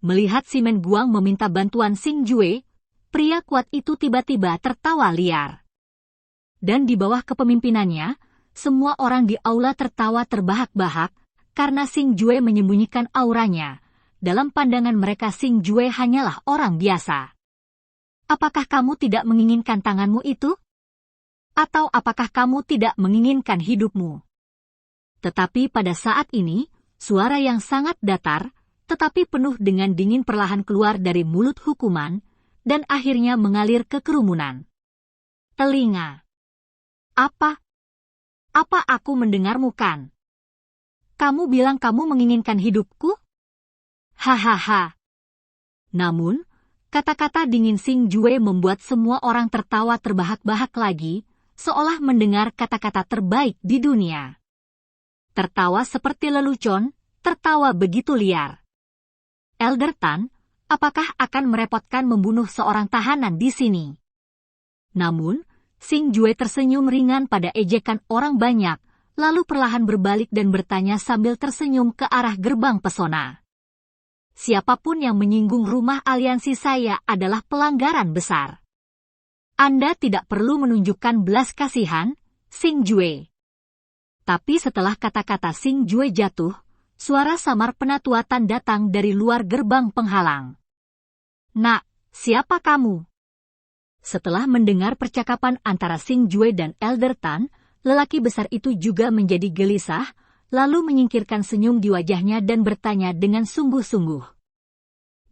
Melihat Simen Guang meminta bantuan Xing Jue, pria kuat itu tiba-tiba tertawa liar. Dan di bawah kepemimpinannya, semua orang di aula tertawa terbahak-bahak, karena Xing Jue menyembunyikan auranya. Dalam pandangan mereka Xing Jue hanyalah orang biasa. Apakah kamu tidak menginginkan tanganmu itu? Atau apakah kamu tidak menginginkan hidupmu? Tetapi pada saat ini, suara yang sangat datar, tetapi penuh dengan dingin perlahan keluar dari mulut hukuman, dan akhirnya mengalir ke kerumunan. Telinga. Apa? Apa aku mendengarmu kan? Kamu bilang kamu menginginkan hidupku? Hahaha. Namun, kata-kata dingin Xing Jue membuat semua orang tertawa terbahak-bahak lagi, seolah mendengar kata-kata terbaik di dunia. Tertawa seperti lelucon, tertawa begitu liar. Elder Tan, apakah akan merepotkan membunuh seorang tahanan di sini? Namun, Xing Jue tersenyum ringan pada ejekan orang banyak, lalu perlahan berbalik dan bertanya sambil tersenyum ke arah gerbang pesona. Siapapun yang menyinggung rumah aliansi saya adalah pelanggaran besar. Anda tidak perlu menunjukkan belas kasihan, Xing Jue. Tapi setelah kata-kata Xing Jue jatuh, suara samar penatuatan datang dari luar gerbang penghalang. Nak, siapa kamu? Setelah mendengar percakapan antara Xing Jue dan Elder Tan, lelaki besar itu juga menjadi gelisah, lalu menyingkirkan senyum di wajahnya dan bertanya dengan sungguh-sungguh.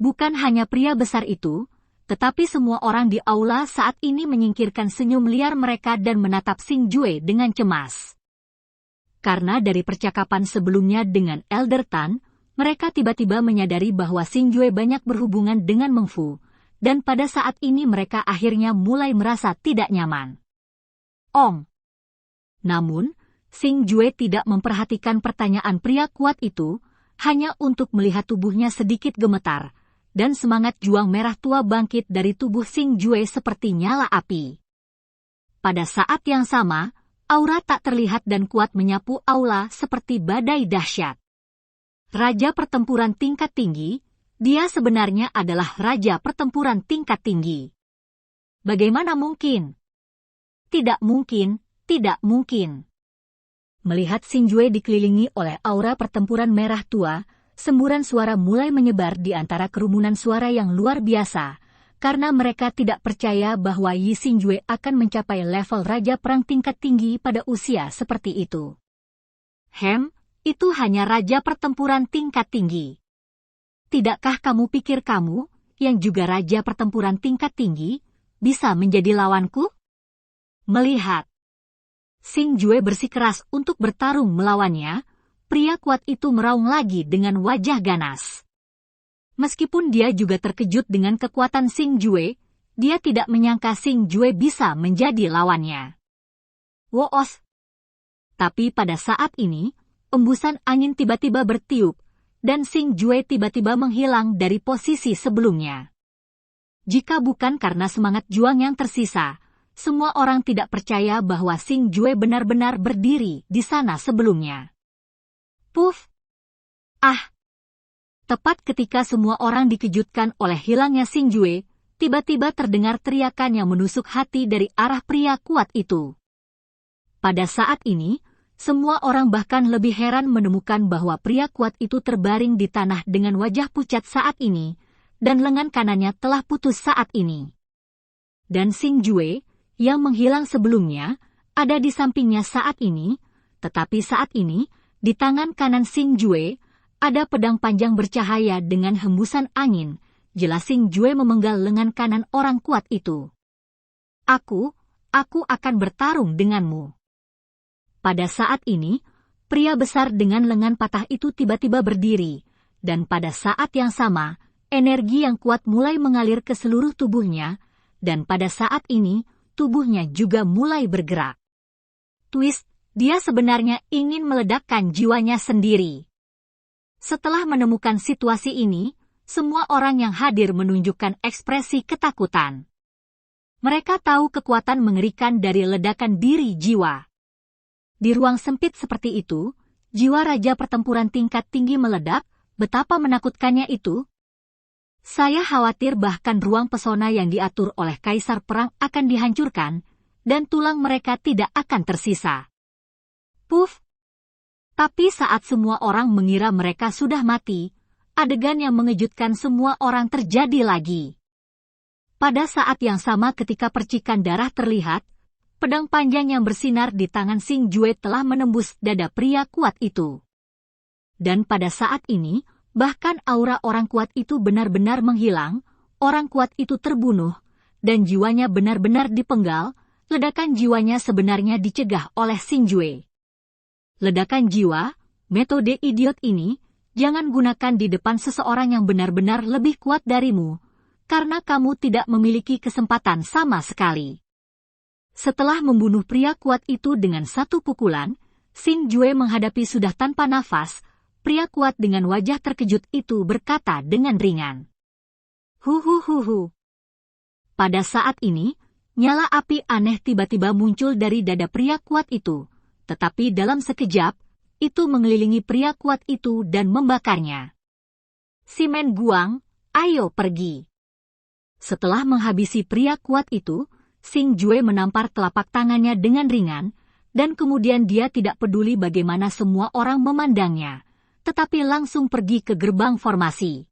Bukan hanya pria besar itu, tetapi semua orang di aula saat ini menyingkirkan senyum liar mereka dan menatap Xing Jue dengan cemas. Karena dari percakapan sebelumnya dengan Elder Tan, mereka tiba-tiba menyadari bahwa Xing Jue banyak berhubungan dengan Meng Fu, dan pada saat ini mereka akhirnya mulai merasa tidak nyaman. Namun, Xing Jue tidak memperhatikan pertanyaan pria kuat itu, hanya untuk melihat tubuhnya sedikit gemetar, dan semangat juang merah tua bangkit dari tubuh Xing Jue seperti nyala api. Pada saat yang sama, aura tak terlihat dan kuat menyapu aula seperti badai dahsyat. Raja pertempuran tingkat tinggi, dia sebenarnya adalah raja pertempuran tingkat tinggi. Bagaimana mungkin? Tidak mungkin, tidak mungkin. Melihat Xing Jue dikelilingi oleh aura pertempuran merah tua, semburan suara mulai menyebar di antara kerumunan suara yang luar biasa, karena mereka tidak percaya bahwa Yi Xing Jue akan mencapai level raja perang tingkat tinggi pada usia seperti itu. Itu hanya raja pertempuran tingkat tinggi. Tidakkah kamu pikir kamu, yang juga raja pertempuran tingkat tinggi, bisa menjadi lawanku? Melihat Xing Jue bersikeras untuk bertarung melawannya, pria kuat itu meraung lagi dengan wajah ganas. Meskipun dia juga terkejut dengan kekuatan Xing Jue, dia tidak menyangka Xing Jue bisa menjadi lawannya. Woos! Tapi pada saat ini, embusan angin tiba-tiba bertiup, dan Xing Jue tiba-tiba menghilang dari posisi sebelumnya. Jika bukan karena semangat juang yang tersisa, semua orang tidak percaya bahwa Xing Jue benar-benar berdiri di sana sebelumnya. Puff! Tepat ketika semua orang dikejutkan oleh hilangnya Xing Jue, tiba-tiba terdengar teriakan yang menusuk hati dari arah pria kuat itu. Pada saat ini, semua orang bahkan lebih heran menemukan bahwa pria kuat itu terbaring di tanah dengan wajah pucat saat ini, dan lengan kanannya telah putus saat ini. Dan Xing Jue, yang menghilang sebelumnya, ada di sampingnya saat ini, tetapi saat ini, di tangan kanan Xing Jue, ada pedang panjang bercahaya dengan hembusan angin, jelas Xing Jue memenggal lengan kanan orang kuat itu. Aku akan bertarung denganmu. Pada saat ini, pria besar dengan lengan patah itu tiba-tiba berdiri, dan pada saat yang sama, energi yang kuat mulai mengalir ke seluruh tubuhnya, dan pada saat ini, tubuhnya juga mulai bergerak. Twist, dia sebenarnya ingin meledakkan jiwanya sendiri. Setelah menemukan situasi ini, semua orang yang hadir menunjukkan ekspresi ketakutan. Mereka tahu kekuatan mengerikan dari ledakan diri jiwa. Di ruang sempit seperti itu, jiwa raja pertempuran tingkat tinggi meledak, betapa menakutkannya itu. Saya khawatir bahkan ruang pesona yang diatur oleh Kaisar Perang akan dihancurkan, dan tulang mereka tidak akan tersisa. Puff! Tapi saat semua orang mengira mereka sudah mati, adegan yang mengejutkan semua orang terjadi lagi. Pada saat yang sama ketika percikan darah terlihat, Pedang panjang yang bersinar di tangan Xing Jue telah menembus dada pria kuat itu. Dan pada saat ini, bahkan aura orang kuat itu benar-benar menghilang, orang kuat itu terbunuh, dan jiwanya benar-benar dipenggal. Ledakan jiwanya sebenarnya dicegah oleh Xing Jue. Ledakan jiwa, metode idiot ini, jangan gunakan di depan seseorang yang benar-benar lebih kuat darimu, karena kamu tidak memiliki kesempatan sama sekali. Setelah membunuh pria kuat itu dengan satu pukulan, Xing Jue menghadapi sudah tanpa nafas, pria kuat dengan wajah terkejut itu berkata dengan ringan. Huhuhuhu. Pada saat ini, nyala api aneh tiba-tiba muncul dari dada pria kuat itu, tetapi dalam sekejap, itu mengelilingi pria kuat itu dan membakarnya. Simen Guang, ayo pergi. Setelah menghabisi pria kuat itu, Xing Jue menampar telapak tangannya dengan ringan, dan kemudian dia tidak peduli bagaimana semua orang memandangnya, tetapi langsung pergi ke gerbang formasi.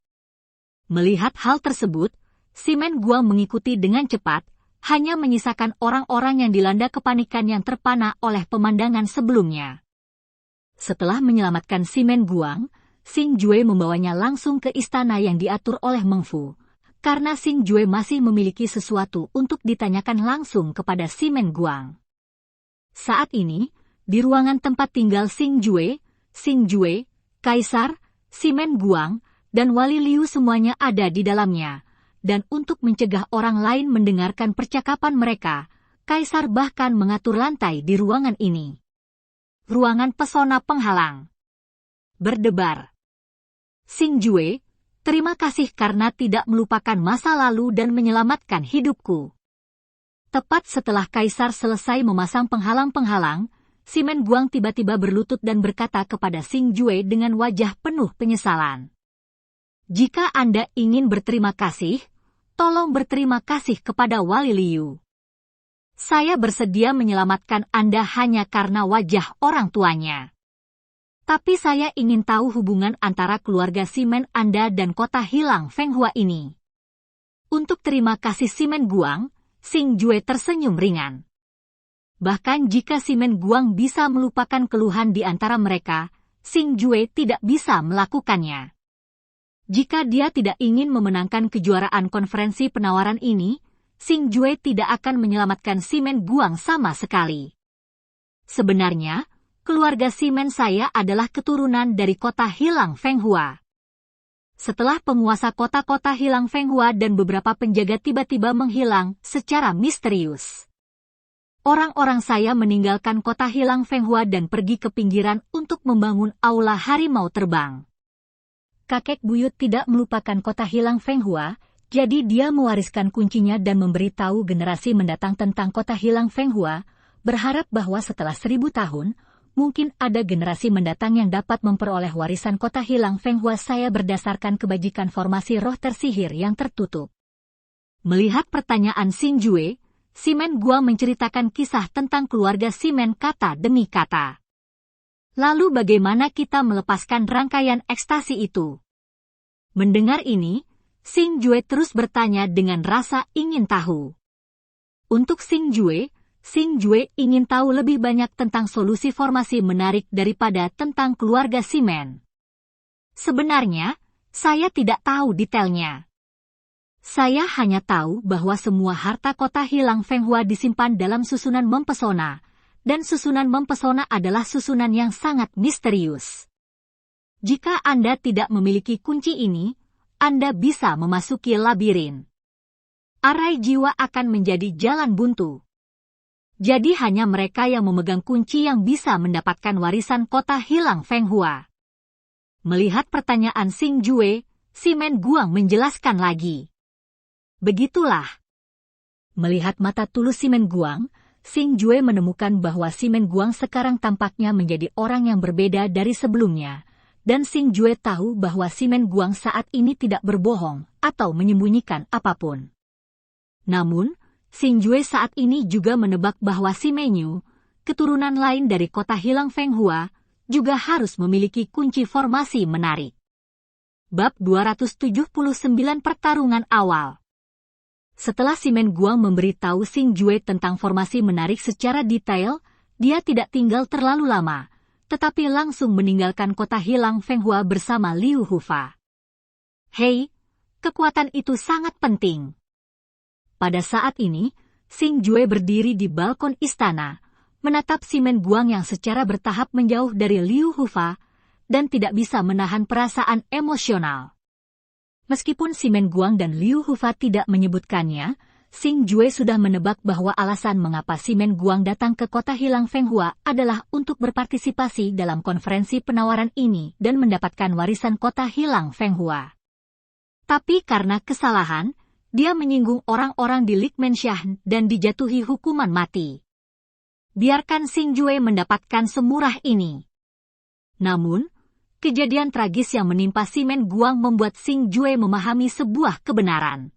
Melihat hal tersebut, Simen Guang mengikuti dengan cepat, hanya menyisakan orang-orang yang dilanda kepanikan yang terpana oleh pemandangan sebelumnya. Setelah menyelamatkan Simen Guang, Xing Jue membawanya langsung ke istana yang diatur oleh Meng Fu, karena Xing Jue masih memiliki sesuatu untuk ditanyakan langsung kepada Simen Guang. Saat ini, di ruangan tempat tinggal Xing Jue, Kaisar, Simen Guang, dan Wali Liu semuanya ada di dalamnya, dan untuk mencegah orang lain mendengarkan percakapan mereka, Kaisar bahkan mengatur lantai di ruangan ini. Ruangan pesona penghalang. Berdebar. Xing Jue, terima kasih karena tidak melupakan masa lalu dan menyelamatkan hidupku. Tepat setelah Kaisar selesai memasang penghalang-penghalang, Simen Guang tiba-tiba berlutut dan berkata kepada Xing Jue dengan wajah penuh penyesalan. Jika Anda ingin berterima kasih, tolong berterima kasih kepada Wali Liu. Saya bersedia menyelamatkan Anda hanya karena wajah orang tuanya. Tapi saya ingin tahu hubungan antara keluarga Simen Anda dan kota hilang Fenghua ini. Untuk terima kasih Simen Guang, Xing Jue tersenyum ringan. Bahkan jika Simen Guang bisa melupakan keluhan di antara mereka, Xing Jue tidak bisa melakukannya. Jika dia tidak ingin memenangkan kejuaraan konferensi penawaran ini, Xing Jue tidak akan menyelamatkan Simen Guang sama sekali. Sebenarnya, keluarga Simen saya adalah keturunan dari kota hilang Fenghua. Setelah penguasa kota-kota hilang Fenghua dan beberapa penjaga tiba-tiba menghilang secara misterius, orang-orang saya meninggalkan kota hilang Fenghua dan pergi ke pinggiran untuk membangun aula harimau terbang. Kakek buyut tidak melupakan kota hilang Fenghua, jadi dia mewariskan kuncinya dan memberitahu generasi mendatang tentang kota hilang Fenghua, berharap bahwa setelah 1000 tahun, mungkin ada generasi mendatang yang dapat memperoleh warisan kota hilang Fenghua saya berdasarkan kebajikan formasi roh tersihir yang tertutup. Melihat pertanyaan Xing Jue, Simen Guang menceritakan kisah tentang keluarga Simen kata demi kata. Lalu bagaimana kita melepaskan rangkaian ekstasi itu? Mendengar ini, Xing Jue terus bertanya dengan rasa ingin tahu. Untuk Xing Jue ingin tahu lebih banyak tentang solusi formasi menarik daripada tentang keluarga Simen. Sebenarnya, saya tidak tahu detailnya. Saya hanya tahu bahwa semua harta kota hilang Fenghua disimpan dalam susunan mempesona, dan susunan mempesona adalah susunan yang sangat misterius. Jika Anda tidak memiliki kunci ini, Anda bisa memasuki labirin. Arai jiwa akan menjadi jalan buntu. Jadi hanya mereka yang memegang kunci yang bisa mendapatkan warisan kota hilang Fenghua. Melihat pertanyaan Xing Jue, Simen Guang menjelaskan lagi. Begitulah. Melihat mata tulus Simen Guang, Xing Jue menemukan bahwa Simen Guang sekarang tampaknya menjadi orang yang berbeda dari sebelumnya, dan Xing Jue tahu bahwa Simen Guang saat ini tidak berbohong atau menyembunyikan apapun. Namun, Xing Jue saat ini juga menebak bahwa Simenyu, keturunan lain dari kota hilang Fenghua, juga harus memiliki kunci formasi menarik. Bab 279 Pertarungan Awal. Setelah Simen Guang memberitahu Xing Jue tentang formasi menarik secara detail, dia tidak tinggal terlalu lama, tetapi langsung meninggalkan kota hilang Fenghua bersama Liu Hufa. Hei, kekuatan itu sangat penting. Pada saat ini, Xing Jue berdiri di balkon istana, menatap Simen Guang yang secara bertahap menjauh dari Liu Hufa, dan tidak bisa menahan perasaan emosional. Meskipun Simen Guang dan Liu Hufa tidak menyebutkannya, Xing Jue sudah menebak bahwa alasan mengapa Simen Guang datang ke kota hilang Fenghua adalah untuk berpartisipasi dalam konferensi penawaran ini dan mendapatkan warisan kota hilang Fenghua. Tapi karena kesalahan, dia menyinggung orang-orang di Likmenshan dan dijatuhi hukuman mati. Biarkan Xing Jue mendapatkan semurah ini. Namun, kejadian tragis yang menimpa Simen Guang membuat Xing Jue memahami sebuah kebenaran.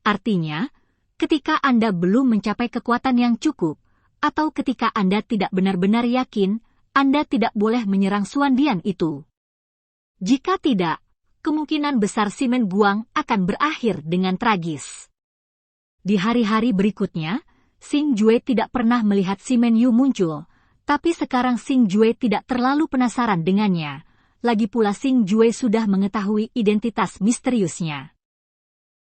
Artinya, ketika Anda belum mencapai kekuatan yang cukup, atau ketika Anda tidak benar-benar yakin, Anda tidak boleh menyerang Suandian itu. Jika tidak, kemungkinan besar Simen Guang akan berakhir dengan tragis. Di hari-hari berikutnya, Xing Jue tidak pernah melihat Simen Yu muncul, tapi sekarang Xing Jue tidak terlalu penasaran dengannya. Lagi pula Xing Jue sudah mengetahui identitas misteriusnya.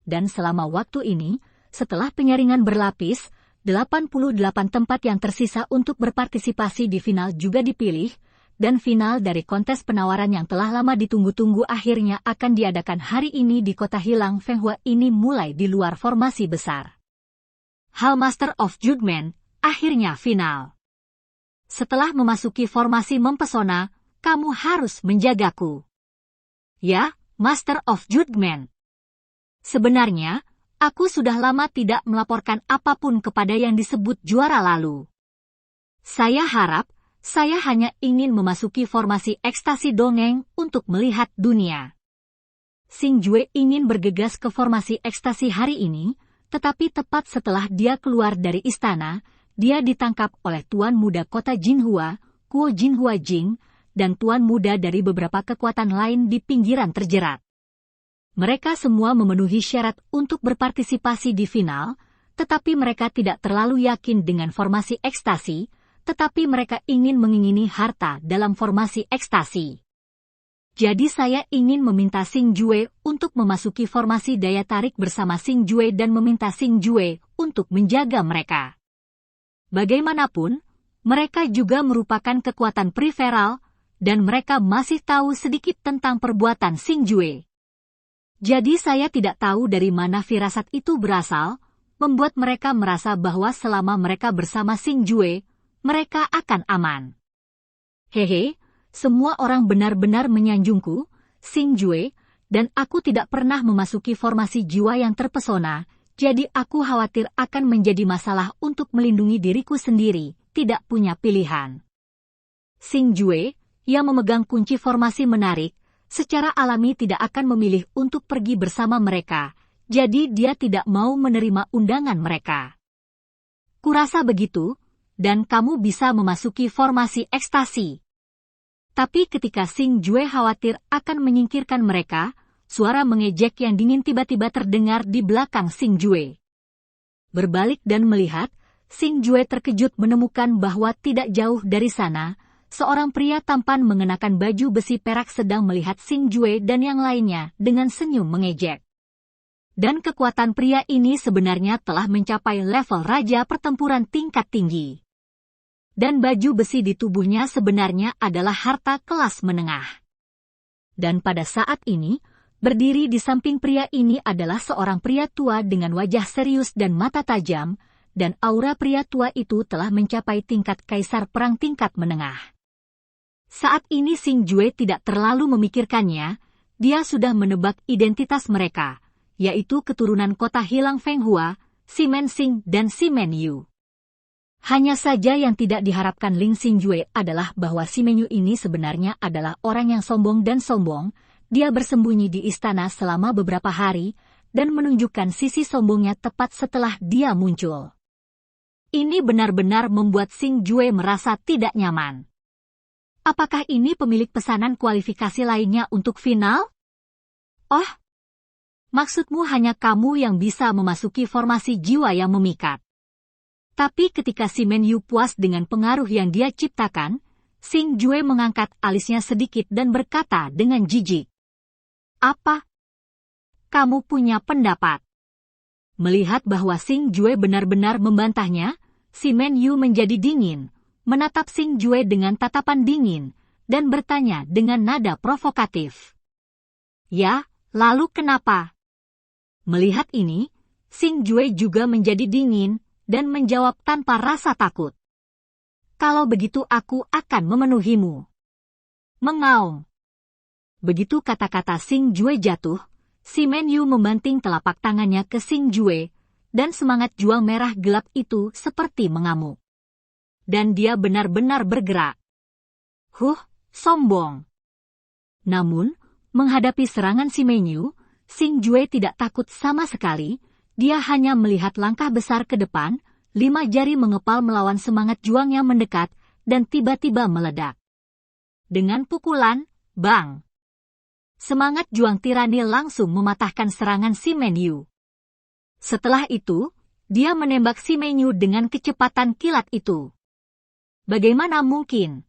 Dan selama waktu ini, setelah penyaringan berlapis, 88 tempat yang tersisa untuk berpartisipasi di final juga dipilih, dan final dari kontes penawaran yang telah lama ditunggu-tunggu akhirnya akan diadakan hari ini di kota hilang Fenghua ini mulai di luar formasi besar. Hall Master of Judgment, akhirnya final. Setelah memasuki formasi mempesona, kamu harus menjagaku. Ya, Master of Judgment. Sebenarnya, aku sudah lama tidak melaporkan apapun kepada yang disebut juara lalu. Saya harap, saya hanya ingin memasuki formasi ekstasi dongeng untuk melihat dunia. Xing Jue ingin bergegas ke formasi ekstasi hari ini, tetapi tepat setelah dia keluar dari istana, dia ditangkap oleh Tuan Muda Kota Jinhua, Kuo Jinhua Jing, dan tuan muda dari beberapa kekuatan lain di pinggiran terjerat. Mereka semua memenuhi syarat untuk berpartisipasi di final, tetapi mereka tidak terlalu yakin dengan formasi ekstasi, tetapi mereka ingin harta dalam formasi ekstasi. Jadi saya ingin meminta Xing Jue untuk memasuki formasi daya tarik bersama Xing Jue dan meminta Xing Jue untuk menjaga mereka. Bagaimanapun, mereka juga merupakan kekuatan periferal, dan mereka masih tahu sedikit tentang perbuatan Xing Jue. Jadi saya tidak tahu dari mana firasat itu berasal, membuat mereka merasa bahwa selama mereka bersama Xing Jue, mereka akan aman. Hehe, semua orang benar-benar menyanjungku, Xing Jue, dan aku tidak pernah memasuki formasi jiwa yang terpesona, jadi aku khawatir akan menjadi masalah untuk melindungi diriku sendiri, tidak punya pilihan. Xing Jue, yang memegang kunci formasi menarik, secara alami tidak akan memilih untuk pergi bersama mereka, jadi dia tidak mau menerima undangan mereka. Kurasa begitu, dan kamu bisa memasuki formasi ekstasi. Tapi ketika Xing Jue khawatir akan menyingkirkan mereka, suara mengejek yang dingin tiba-tiba terdengar di belakang Xing Jue. Berbalik dan melihat, Xing Jue terkejut menemukan bahwa tidak jauh dari sana, seorang pria tampan mengenakan baju besi perak sedang melihat Xing Jue dan yang lainnya dengan senyum mengejek. Dan kekuatan pria ini sebenarnya telah mencapai level raja pertempuran tingkat tinggi. Dan baju besi di tubuhnya sebenarnya adalah harta kelas menengah. Dan pada saat ini, berdiri di samping pria ini adalah seorang pria tua dengan wajah serius dan mata tajam, dan aura pria tua itu telah mencapai tingkat kaisar perang tingkat menengah. Saat ini Xing Jue tidak terlalu memikirkannya, dia sudah menebak identitas mereka, yaitu keturunan kota hilang Fenghua, Simen Xing dan Simen Yu. Hanya saja yang tidak diharapkan Ling Xing Jue adalah bahwa Simen Yu ini sebenarnya adalah orang yang sombong dan sombong, dia bersembunyi di istana selama beberapa hari, dan menunjukkan sisi sombongnya tepat setelah dia muncul. Ini benar-benar membuat Xing Jue merasa tidak nyaman. Apakah ini pemilik pesanan kualifikasi lainnya untuk final? Oh, Maksudmu hanya kamu yang bisa memasuki formasi jiwa yang memikat. Tapi ketika si Men Yu puas dengan pengaruh yang dia ciptakan, Xing Jue mengangkat alisnya sedikit dan berkata dengan jijik. Apa? Kamu punya pendapat? Melihat bahwa Xing Jue benar-benar membantahnya, si Men Yu menjadi dingin, menatap Xing Jue dengan tatapan dingin, dan bertanya dengan nada provokatif. Ya, lalu kenapa? Melihat ini, Xing Jue juga menjadi dingin dan menjawab tanpa rasa takut. Kalau begitu aku akan memenuhimu. Mengaum. Begitu kata-kata Xing Jue jatuh, si Men Yu membanting telapak tangannya ke Xing Jue, dan semangat juang merah gelap itu seperti mengamuk. Dan dia benar-benar bergerak. Sombong. Namun, menghadapi serangan si Men Yu, Xing Jue tidak takut sama sekali, dia hanya melihat langkah besar ke depan, 5 jari mengepal melawan semangat juang yang mendekat, dan tiba-tiba meledak. Dengan pukulan, bang! Semangat juang tirani langsung mematahkan serangan si Men Yu. Setelah itu, dia menembak si Men Yu dengan kecepatan kilat itu. Bagaimana mungkin?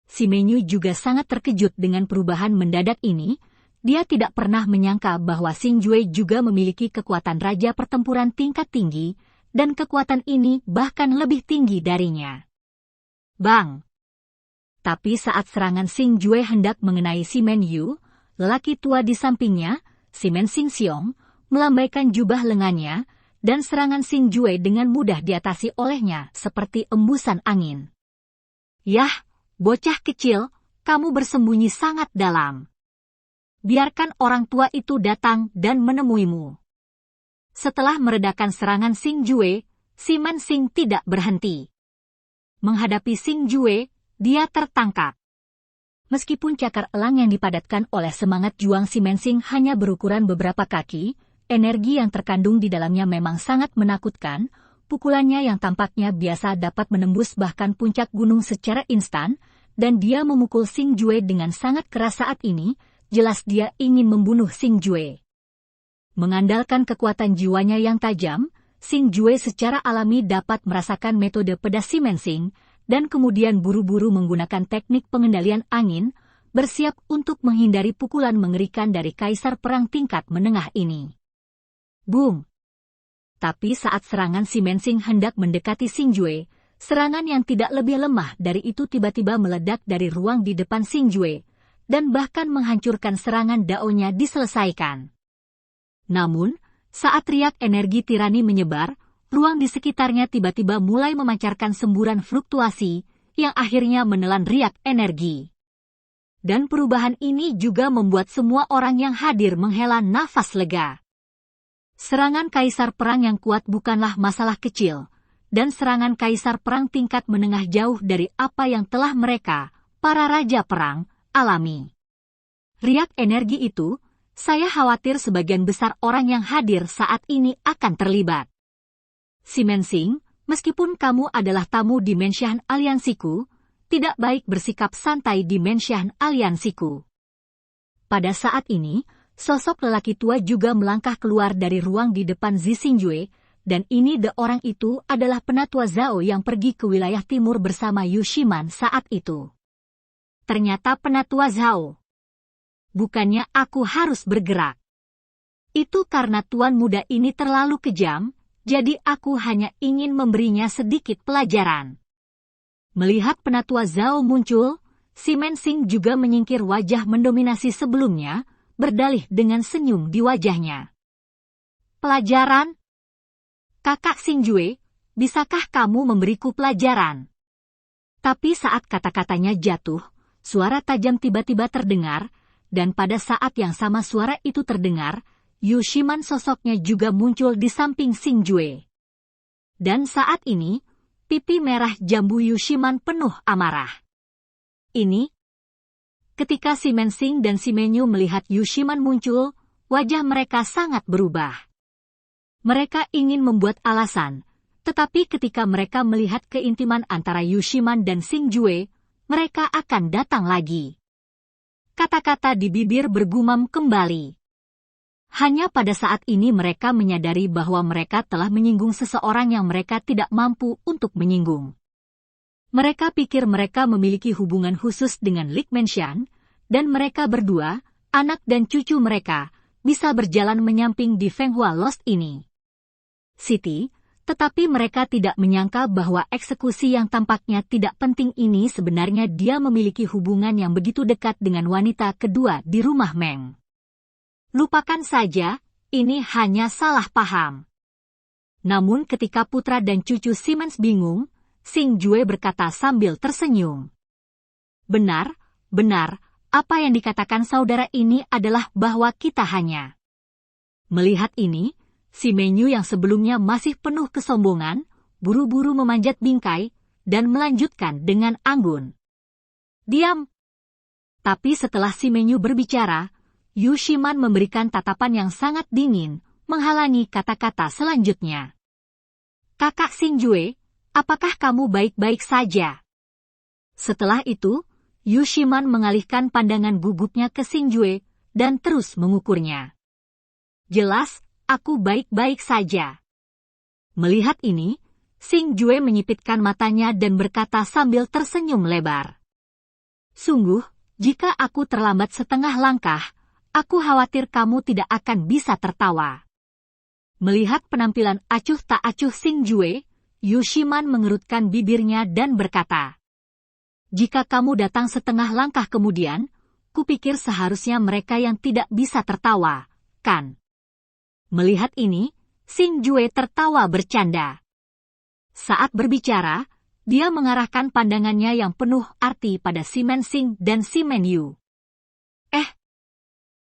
Si Men Yu juga sangat terkejut dengan perubahan mendadak ini. Dia tidak pernah menyangka bahwa Xing Jue juga memiliki kekuatan raja pertempuran tingkat tinggi, dan kekuatan ini bahkan lebih tinggi darinya. Bang! Tapi saat serangan Xing Jue hendak mengenai si Men Yu, lelaki tua di sampingnya, si Men Xing Xiong, melambaikan jubah lengannya, dan serangan Xing Jue dengan mudah diatasi olehnya seperti embusan angin. Yah, bocah kecil, kamu bersembunyi sangat dalam. Biarkan orang tua itu datang dan menemuimu. Setelah meredakan serangan Xing Jue, si Men Xing tidak berhenti. Menghadapi Xing Jue, dia tertangkap. Meskipun cakar elang yang dipadatkan oleh semangat juang si Men Xing hanya berukuran beberapa kaki, energi yang terkandung di dalamnya memang sangat menakutkan. Pukulannya yang tampaknya biasa dapat menembus bahkan puncak gunung secara instan, dan dia memukul Xing Jue dengan sangat keras saat ini. Jelas dia ingin membunuh Xing Jue. Mengandalkan kekuatan jiwanya yang tajam, Xing Jue secara alami dapat merasakan metode pedas si Men Xing, dan kemudian buru-buru menggunakan teknik pengendalian angin, bersiap untuk menghindari pukulan mengerikan dari kaisar perang tingkat menengah ini. Boom! Tapi saat serangan si Men Xing hendak mendekati Xing Jue, serangan yang tidak lebih lemah dari itu tiba-tiba meledak dari ruang di depan Xing Jue, dan bahkan menghancurkan serangan daonya diselesaikan. Namun, saat riak energi tirani menyebar, ruang di sekitarnya tiba-tiba mulai memancarkan semburan fluktuasi, yang akhirnya menelan riak energi. Dan perubahan ini juga membuat semua orang yang hadir menghela nafas lega. Serangan kaisar perang yang kuat bukanlah masalah kecil, dan serangan kaisar perang tingkat menengah jauh dari apa yang telah mereka, para raja perang, alami. Riak energi itu, saya khawatir sebagian besar orang yang hadir saat ini akan terlibat. Si Men Xing, meskipun kamu adalah tamu di Menshan Aliansiku, tidak baik bersikap santai di Menshan Aliansiku. Pada saat ini, sosok lelaki tua juga melangkah keluar dari ruang di depan Zi Xingjue, dan ini orang itu adalah penatua Zhao yang pergi ke wilayah timur bersama Yu Shiman saat itu. Ternyata penatua Zhao. Bukannya aku harus bergerak. Itu karena tuan muda ini terlalu kejam, jadi aku hanya ingin memberinya sedikit pelajaran. Melihat penatua Zhao muncul, si Men Xing juga menyingkir wajah mendominasi sebelumnya, berdalih dengan senyum di wajahnya. Pelajaran? Kakak Xingjue, bisakah kamu memberiku pelajaran? Tapi saat kata-katanya jatuh, suara tajam tiba-tiba terdengar, dan pada saat yang sama suara itu terdengar, Yu Shiman sosoknya juga muncul di samping Xingjue. Dan saat ini, pipi merah jambu Yu Shiman penuh amarah. Ini, ketika si Men Xing dan si Men Yu melihat Yu Shiman muncul, wajah mereka sangat berubah. Mereka ingin membuat alasan, tetapi ketika mereka melihat keintiman antara Yu Shiman dan Xingjue, mereka akan datang lagi. Kata-kata di bibir bergumam kembali. Hanya pada saat ini mereka menyadari bahwa mereka telah menyinggung seseorang yang mereka tidak mampu untuk menyinggung. Mereka pikir mereka memiliki hubungan khusus dengan Li Menshan, dan mereka berdua, anak dan cucu mereka, bisa berjalan menyamping di Fenghua Lost ini. Siti, tetapi mereka tidak menyangka bahwa eksekusi yang tampaknya tidak penting ini sebenarnya dia memiliki hubungan yang begitu dekat dengan wanita kedua di rumah Meng. Lupakan saja, ini hanya salah paham. Namun ketika putra dan cucu Siemens bingung, Xing Jue berkata sambil tersenyum. Benar, apa yang dikatakan saudara ini adalah bahwa kita hanya. Melihat ini, si Menyu yang sebelumnya masih penuh kesombongan, buru-buru memanjat bingkai, dan melanjutkan dengan anggun. Diam! Tapi setelah si Menyu berbicara, Yu Shiman memberikan tatapan yang sangat dingin, menghalangi kata-kata selanjutnya. Kakak Xing Jue, apakah kamu baik-baik saja? Setelah itu, Yu Shiman mengalihkan pandangan gugupnya ke Xing Jue, dan terus mengukurnya. Jelas, aku baik-baik saja. Melihat ini, Xing Jue menyipitkan matanya dan berkata sambil tersenyum lebar. Sungguh, jika aku terlambat setengah langkah, aku khawatir kamu tidak akan bisa tertawa. Melihat penampilan acuh tak acuh Xing Jue, Yu Shiman mengerutkan bibirnya dan berkata, jika kamu datang setengah langkah kemudian, kupikir seharusnya mereka yang tidak bisa tertawa, kan? Melihat ini, Xing Jue tertawa bercanda. Saat berbicara, dia mengarahkan pandangannya yang penuh arti pada Si Mensing dan Si Menyu.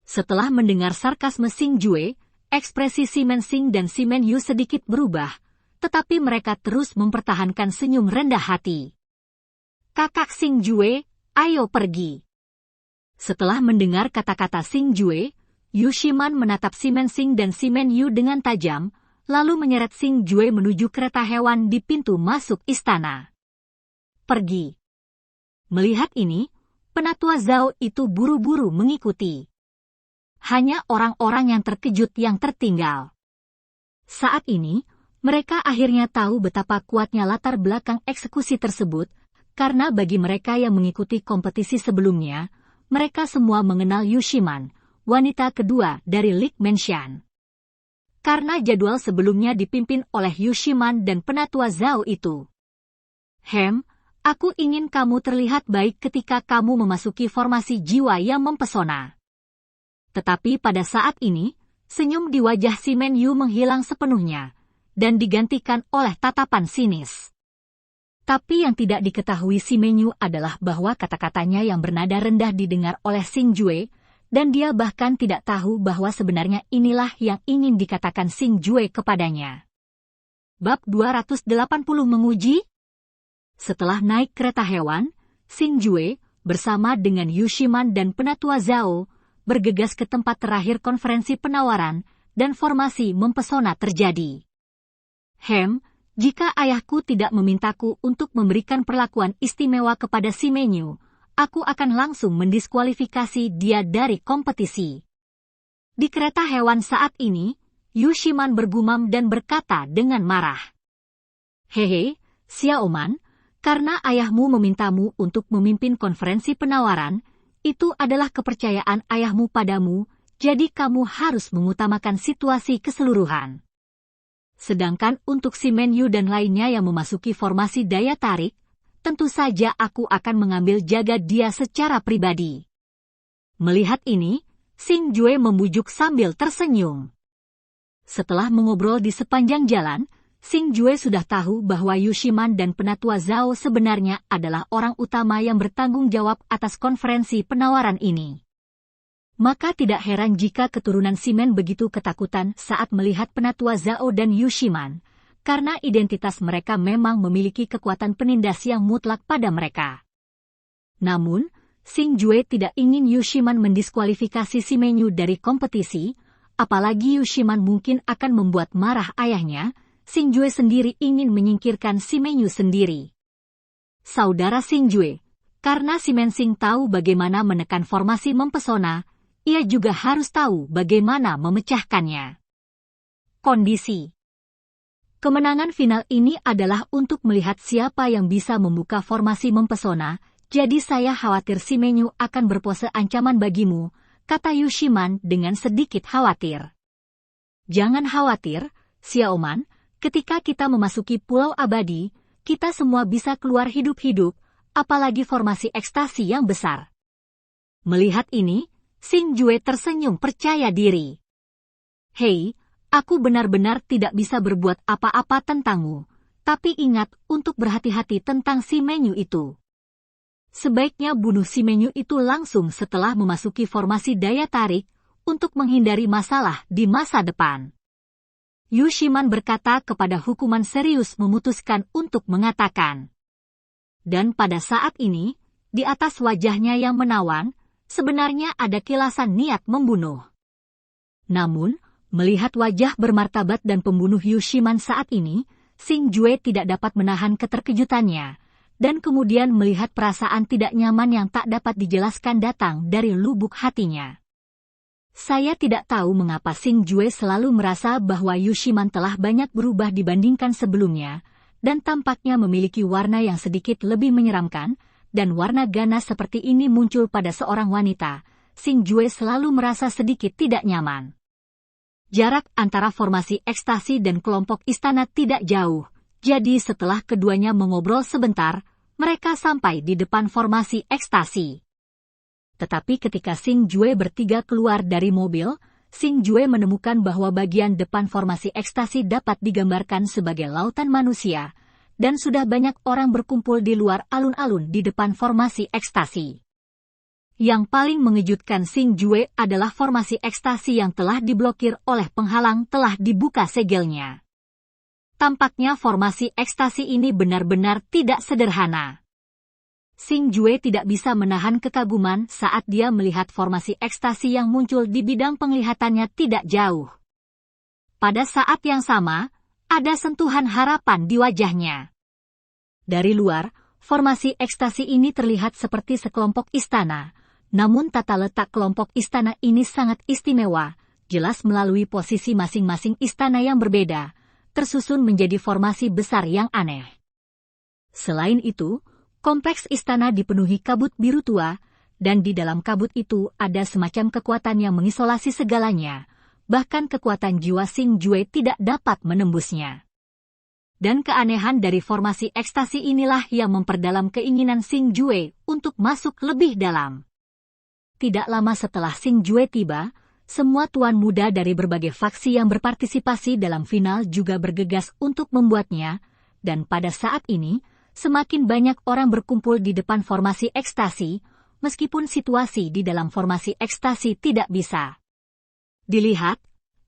Setelah mendengar sarkasme Xing Jue, ekspresi Si Mensing dan Si Menyu sedikit berubah, tetapi mereka terus mempertahankan senyum rendah hati. Kakak Xing Jue, ayo pergi. Setelah mendengar kata-kata Xing Jue, Yu Shiman menatap Si Mensing dan Si Menyu dengan tajam, lalu menyeret Xing Jue menuju kereta hewan di pintu masuk istana. Pergi. Melihat ini, penatua Zhao itu buru-buru mengikuti. Hanya orang-orang yang terkejut yang tertinggal. Saat ini, mereka akhirnya tahu betapa kuatnya latar belakang eksekusi tersebut, karena bagi mereka yang mengikuti kompetisi sebelumnya, mereka semua mengenal Yu Shiman, wanita kedua dari Li Menshan. Karena jadwal sebelumnya dipimpin oleh Yu Shiman dan penatua Zhao itu. Aku ingin kamu terlihat baik ketika kamu memasuki formasi jiwa yang mempesona. Tetapi pada saat ini, senyum di wajah Si Menyu menghilang sepenuhnya, dan digantikan oleh tatapan sinis. Tapi yang tidak diketahui Si Menyu adalah bahwa kata-katanya yang bernada rendah didengar oleh Xing Jue, dan dia bahkan tidak tahu bahwa sebenarnya inilah yang ingin dikatakan Xing Jue kepadanya. Bab 280 menguji? Setelah naik kereta hewan, Xing Jue, bersama dengan Yu Shiman dan penatua Zhao, bergegas ke tempat terakhir konferensi penawaran, dan formasi mempesona terjadi. Jika ayahku tidak memintaku untuk memberikan perlakuan istimewa kepada Si Menyu, aku akan langsung mendiskualifikasi dia dari kompetisi. Di kereta hewan saat ini, Yu Shiman bergumam dan berkata dengan marah. Hehe, Xiaoman, karena ayahmu memintamu untuk memimpin konferensi penawaran, itu adalah kepercayaan ayahmu padamu, jadi kamu harus mengutamakan situasi keseluruhan. Sedangkan untuk Si Menyu dan lainnya yang memasuki formasi daya tarik, tentu saja aku akan mengambil jaga dia secara pribadi. Melihat ini, Xing Jue membujuk sambil tersenyum. Setelah mengobrol di sepanjang jalan, Xing Jue sudah tahu bahwa Yu Shiman dan penatua Zhao sebenarnya adalah orang utama yang bertanggung jawab atas konferensi penawaran ini. Maka tidak heran jika keturunan Simen begitu ketakutan saat melihat penatua Zhao dan Yu Shiman, karena identitas mereka memang memiliki kekuatan penindas yang mutlak pada mereka. Namun, Xing Jue tidak ingin Yu Shiman mendiskualifikasi Si Menyu dari kompetisi, apalagi Yu Shiman mungkin akan membuat marah ayahnya. Xing Jue sendiri ingin menyingkirkan Si Menyu sendiri. Saudara Xing Jue, karena Si Mensing tahu bagaimana menekan formasi mempesona, ia juga harus tahu bagaimana memecahkannya. Kondisi kemenangan final ini adalah untuk melihat siapa yang bisa membuka formasi mempesona, jadi saya khawatir Simenyu akan berpose ancaman bagimu, kata Yushiman dengan sedikit khawatir. Jangan khawatir, Xiaoman, ketika kita memasuki Pulau Abadi, kita semua bisa keluar hidup-hidup, apalagi formasi ekstasi yang besar. Melihat ini, Xing Jue tersenyum percaya diri. Hei, aku benar-benar tidak bisa berbuat apa-apa tentangmu, tapi ingat untuk berhati-hati tentang Simenyu itu. Sebaiknya bunuh Simenyu itu langsung setelah memasuki formasi daya tarik untuk menghindari masalah di masa depan. Yushiman berkata kepada hukuman serius memutuskan untuk mengatakan. Dan pada saat ini, di atas wajahnya yang menawan, sebenarnya ada kilasan niat membunuh. Namun, melihat wajah bermartabat dan pembunuh Yushiman saat ini, Xing Jue tidak dapat menahan keterkejutannya, dan kemudian melihat perasaan tidak nyaman yang tak dapat dijelaskan datang dari lubuk hatinya. Saya tidak tahu mengapa Xing Jue selalu merasa bahwa Yushiman telah banyak berubah dibandingkan sebelumnya, dan tampaknya memiliki warna yang sedikit lebih menyeramkan, dan warna ganas seperti ini muncul pada seorang wanita. Xing Jue selalu merasa sedikit tidak nyaman. Jarak antara formasi ekstasi dan kelompok istana tidak jauh, jadi setelah keduanya mengobrol sebentar, mereka sampai di depan formasi ekstasi. Tetapi ketika Xing Jue bertiga keluar dari mobil, Xing Jue menemukan bahwa bagian depan formasi ekstasi dapat digambarkan sebagai lautan manusia, dan sudah banyak orang berkumpul di luar alun-alun di depan formasi ekstasi. Yang paling mengejutkan Xing Jue adalah formasi ekstasi yang telah diblokir oleh penghalang telah dibuka segelnya. Tampaknya formasi ekstasi ini benar-benar tidak sederhana. Xing Jue tidak bisa menahan kekaguman saat dia melihat formasi ekstasi yang muncul di bidang penglihatannya tidak jauh. Pada saat yang sama, ada sentuhan harapan di wajahnya. Dari luar, formasi ekstasi ini terlihat seperti sekelompok istana. Namun tata letak kelompok istana ini sangat istimewa, jelas melalui posisi masing-masing istana yang berbeda, tersusun menjadi formasi besar yang aneh. Selain itu, kompleks istana dipenuhi kabut biru tua, dan di dalam kabut itu ada semacam kekuatan yang mengisolasi segalanya, bahkan kekuatan jiwa Xing Jue tidak dapat menembusnya. Dan keanehan dari formasi ekstasi inilah yang memperdalam keinginan Xing Jue untuk masuk lebih dalam. Tidak lama setelah Xing Jue tiba, semua tuan muda dari berbagai faksi yang berpartisipasi dalam final juga bergegas untuk membuatnya, dan pada saat ini, semakin banyak orang berkumpul di depan formasi ekstasi, meskipun situasi di dalam formasi ekstasi tidak bisa dilihat,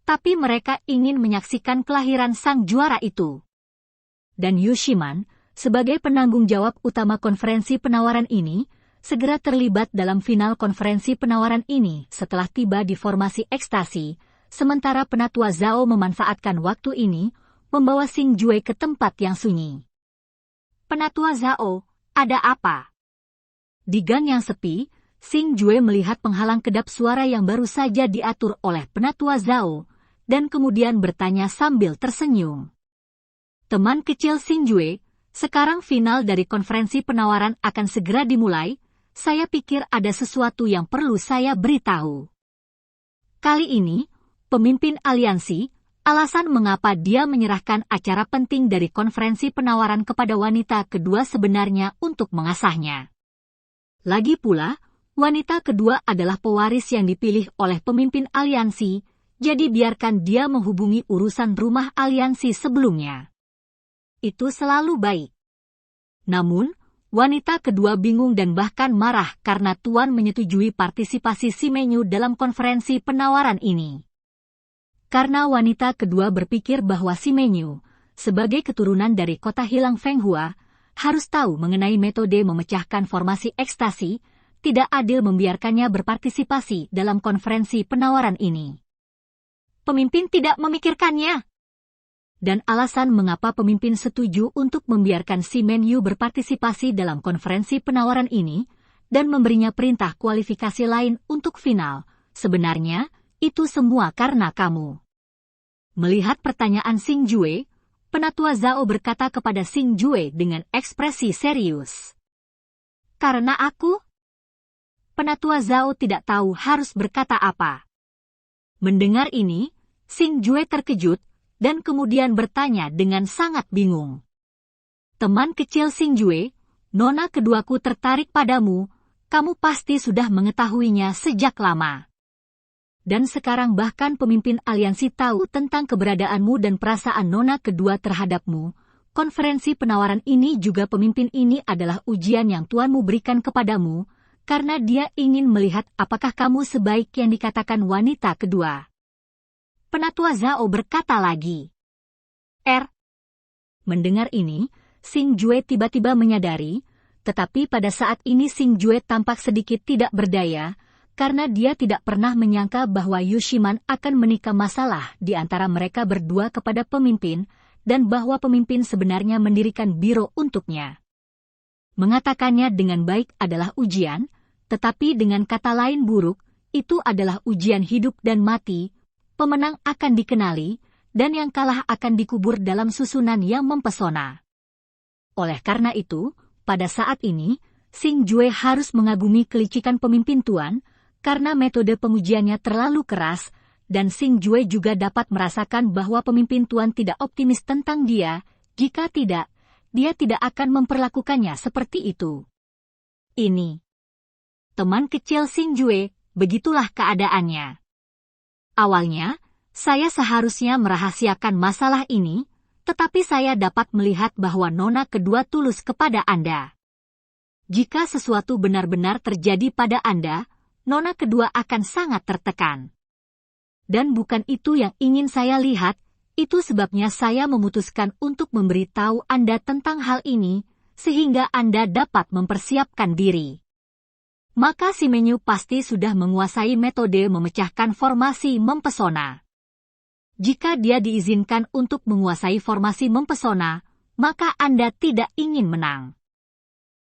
tapi mereka ingin menyaksikan kelahiran sang juara itu. Dan Yushiman, sebagai penanggung jawab utama konferensi penawaran ini, segera terlibat dalam final konferensi penawaran ini setelah tiba di formasi ekstasi, sementara Penatua Zhao memanfaatkan waktu ini, membawa Xing Jue ke tempat yang sunyi. Penatua Zhao, ada apa? Di gang yang sepi, Xing Jue melihat penghalang kedap suara yang baru saja diatur oleh Penatua Zhao, dan kemudian bertanya sambil tersenyum. Teman kecil Xing Jue, sekarang final dari konferensi penawaran akan segera dimulai. Saya pikir ada sesuatu yang perlu saya beritahu. Kali ini, pemimpin aliansi, alasan mengapa dia menyerahkan acara penting dari konferensi penawaran kepada wanita kedua sebenarnya untuk mengasahnya. Lagi pula, wanita kedua adalah pewaris yang dipilih oleh pemimpin aliansi, jadi biarkan dia menghubungi urusan rumah aliansi sebelumnya. Itu selalu baik. Namun, wanita kedua bingung dan bahkan marah karena Tuan menyetujui partisipasi Simenyu dalam konferensi penawaran ini. Karena wanita kedua berpikir bahwa Simenyu, sebagai keturunan dari kota hilang Fenghua, harus tahu mengenai metode memecahkan formasi ekstasi, tidak adil membiarkannya berpartisipasi dalam konferensi penawaran ini. Pemimpin tidak memikirkannya. Dan alasan mengapa pemimpin setuju untuk membiarkan Simenyu berpartisipasi dalam konferensi penawaran ini, dan memberinya perintah kualifikasi lain untuk final, sebenarnya, itu semua karena kamu. Melihat pertanyaan Xing Jue, Penatua Zhao berkata kepada Xing Jue dengan ekspresi serius. Karena aku? Penatua Zhao tidak tahu harus berkata apa. Mendengar ini, Xing Jue terkejut, dan kemudian bertanya dengan sangat bingung. Teman kecil Xing Jue, nona keduaku tertarik padamu, kamu pasti sudah mengetahuinya sejak lama. Dan sekarang bahkan pemimpin aliansi tahu tentang keberadaanmu dan perasaan nona kedua terhadapmu. Konferensi penawaran ini juga pemimpin ini adalah ujian yang Tuanmu berikan kepadamu, karena dia ingin melihat apakah kamu sebaik yang dikatakan wanita kedua. Penatua Zhao berkata lagi. Mendengar ini, Xing Jue tiba-tiba menyadari, tetapi pada saat ini Xing Jue tampak sedikit tidak berdaya, karena dia tidak pernah menyangka bahwa Yu Shiman akan menikah masalah di antara mereka berdua kepada pemimpin, dan bahwa pemimpin sebenarnya mendirikan biro untuknya. Mengatakannya dengan baik adalah ujian, tetapi dengan kata lain buruk, itu adalah ujian hidup dan mati, pemenang akan dikenali, dan yang kalah akan dikubur dalam susunan yang mempesona. Oleh karena itu, pada saat ini, Xing Jue harus mengagumi kelicikan pemimpin Tuan, karena metode pengujiannya terlalu keras, dan Xing Jue juga dapat merasakan bahwa pemimpin Tuan tidak optimis tentang dia, jika tidak, dia tidak akan memperlakukannya seperti itu. Ini. Teman kecil Xing Jue, begitulah keadaannya. Awalnya, saya seharusnya merahasiakan masalah ini, tetapi saya dapat melihat bahwa nona kedua tulus kepada Anda. Jika sesuatu benar-benar terjadi pada Anda, nona kedua akan sangat tertekan. Dan bukan itu yang ingin saya lihat, itu sebabnya saya memutuskan untuk memberitahu Anda tentang hal ini, sehingga Anda dapat mempersiapkan diri. Maka si Menyu pasti sudah menguasai metode memecahkan formasi mempesona. Jika dia diizinkan untuk menguasai formasi mempesona, maka Anda tidak ingin menang.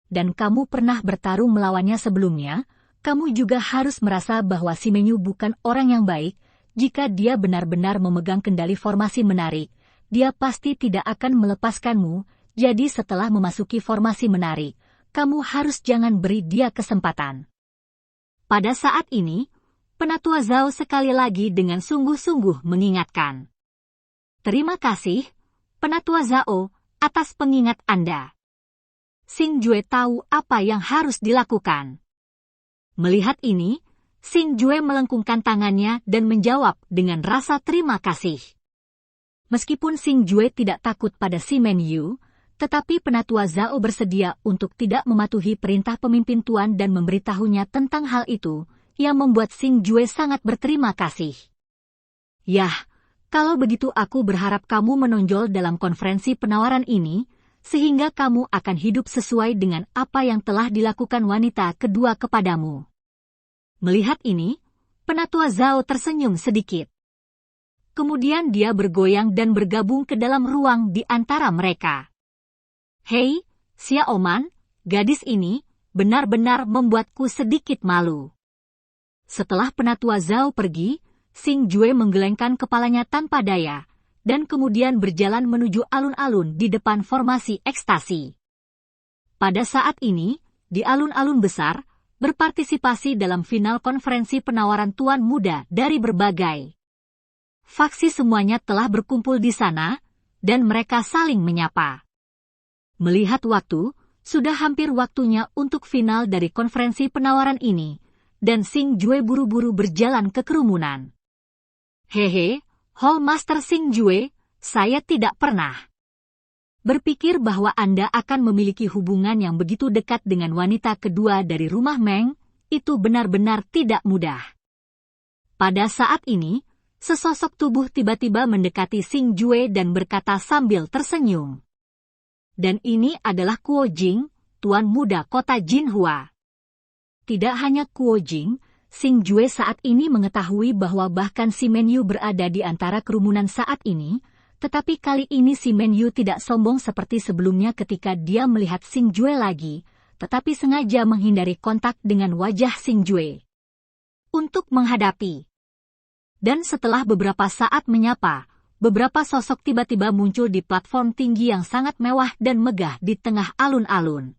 Dan kamu pernah bertarung melawannya sebelumnya, kamu juga harus merasa bahwa si Menyu bukan orang yang baik. Jika dia benar-benar memegang kendali formasi menarik, dia pasti tidak akan melepaskanmu, jadi setelah memasuki formasi menarik, kamu harus jangan beri dia kesempatan. Pada saat ini, Penatua Zhao sekali lagi dengan sungguh-sungguh mengingatkan. Terima kasih, Penatua Zhao, atas pengingat Anda. Xing Jue tahu apa yang harus dilakukan. Melihat ini, Xing Jue melengkungkan tangannya dan menjawab dengan rasa terima kasih. Meskipun Xing Jue tidak takut pada si Menyu, tetapi Penatua Zhao bersedia untuk tidak mematuhi perintah pemimpin Tuan dan memberitahunya tentang hal itu, yang membuat Xing Jue sangat berterima kasih. Yah, kalau begitu aku berharap kamu menonjol dalam konferensi penawaran ini, sehingga kamu akan hidup sesuai dengan apa yang telah dilakukan wanita kedua kepadamu. Melihat ini, Penatua Zhao tersenyum sedikit. Kemudian dia bergoyang dan bergabung ke dalam ruang di antara mereka. Hei, Xia Oman, gadis ini benar-benar membuatku sedikit malu. Setelah Penatua Zhao pergi, Xing Jue menggelengkan kepalanya tanpa daya, dan kemudian berjalan menuju alun-alun di depan formasi ekstasi. Pada saat ini, di alun-alun besar, berpartisipasi dalam final konferensi penawaran Tuan Muda dari berbagai faksi semuanya telah berkumpul di sana, dan mereka saling menyapa. Melihat waktu, sudah hampir waktunya untuk final dari konferensi penawaran ini, dan Xing Jue buru-buru berjalan ke kerumunan. Hehe, Hall Master Xing Jue, saya tidak pernah berpikir bahwa Anda akan memiliki hubungan yang begitu dekat dengan wanita kedua dari rumah Meng, itu benar-benar tidak mudah. Pada saat ini, sesosok tubuh tiba-tiba mendekati Xing Jue dan berkata sambil tersenyum. Dan ini adalah Kuo Jing, Tuan Muda Kota Jinhua. Tidak hanya Kuo Jing, Xing Jue saat ini mengetahui bahwa bahkan si Menyu berada di antara kerumunan saat ini, tetapi kali ini si Menyu tidak sombong seperti sebelumnya ketika dia melihat Xing Jue lagi, tetapi sengaja menghindari kontak dengan wajah Xing Jue. untuk menghadapi. Dan setelah beberapa saat menyapa, beberapa sosok tiba-tiba muncul di platform tinggi yang sangat mewah dan megah di tengah alun-alun.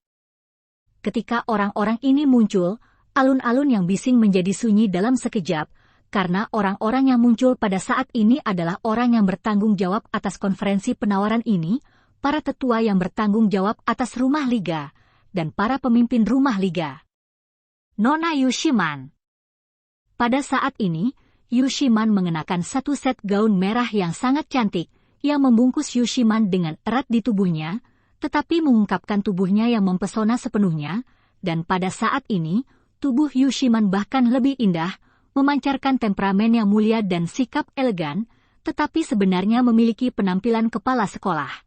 Ketika orang-orang ini muncul, alun-alun yang bising menjadi sunyi dalam sekejap, karena orang-orang yang muncul pada saat ini adalah orang yang bertanggung jawab atas konferensi penawaran ini, para tetua yang bertanggung jawab atas rumah liga, dan para pemimpin rumah liga. Nona Yushiman. Pada saat ini, Yushiman mengenakan satu set gaun merah yang sangat cantik, yang membungkus Yushiman dengan erat di tubuhnya, tetapi mengungkapkan tubuhnya yang mempesona sepenuhnya, dan pada saat ini, tubuh Yushiman bahkan lebih indah, memancarkan temperamen yang mulia dan sikap elegan, tetapi sebenarnya memiliki penampilan kepala sekolah.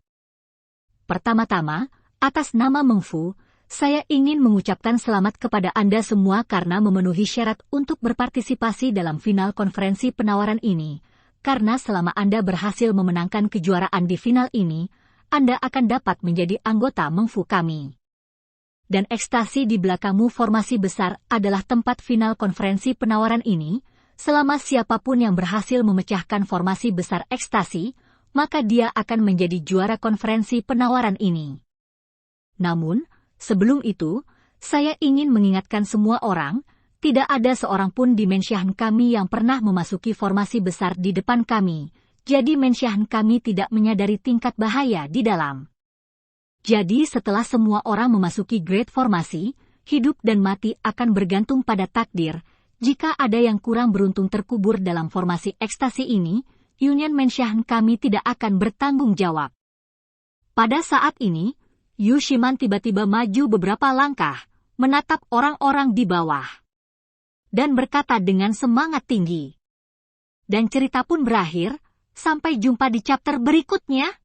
Pertama-tama, atas nama Meng Fu, saya ingin mengucapkan selamat kepada Anda semua karena memenuhi syarat untuk berpartisipasi dalam final konferensi penawaran ini, karena selama Anda berhasil memenangkan kejuaraan di final ini, Anda akan dapat menjadi anggota Meng Fu kami. Dan ekstasi di belakangmu formasi besar adalah tempat final konferensi penawaran ini, selama siapapun yang berhasil memecahkan formasi besar ekstasi, maka dia akan menjadi juara konferensi penawaran ini. Namun, sebelum itu, saya ingin mengingatkan semua orang, tidak ada seorang pun di Mensyahan kami yang pernah memasuki formasi besar di depan kami, jadi Mensyahan kami tidak menyadari tingkat bahaya di dalam. Jadi setelah semua orang memasuki grade formasi, hidup dan mati akan bergantung pada takdir. Jika ada yang kurang beruntung terkubur dalam formasi ekstasi ini, Union Mensyahan kami tidak akan bertanggung jawab. Pada saat ini, Yushiman tiba-tiba maju beberapa langkah, menatap orang-orang di bawah, dan berkata dengan semangat tinggi. Dan cerita pun berakhir, sampai jumpa di chapter berikutnya.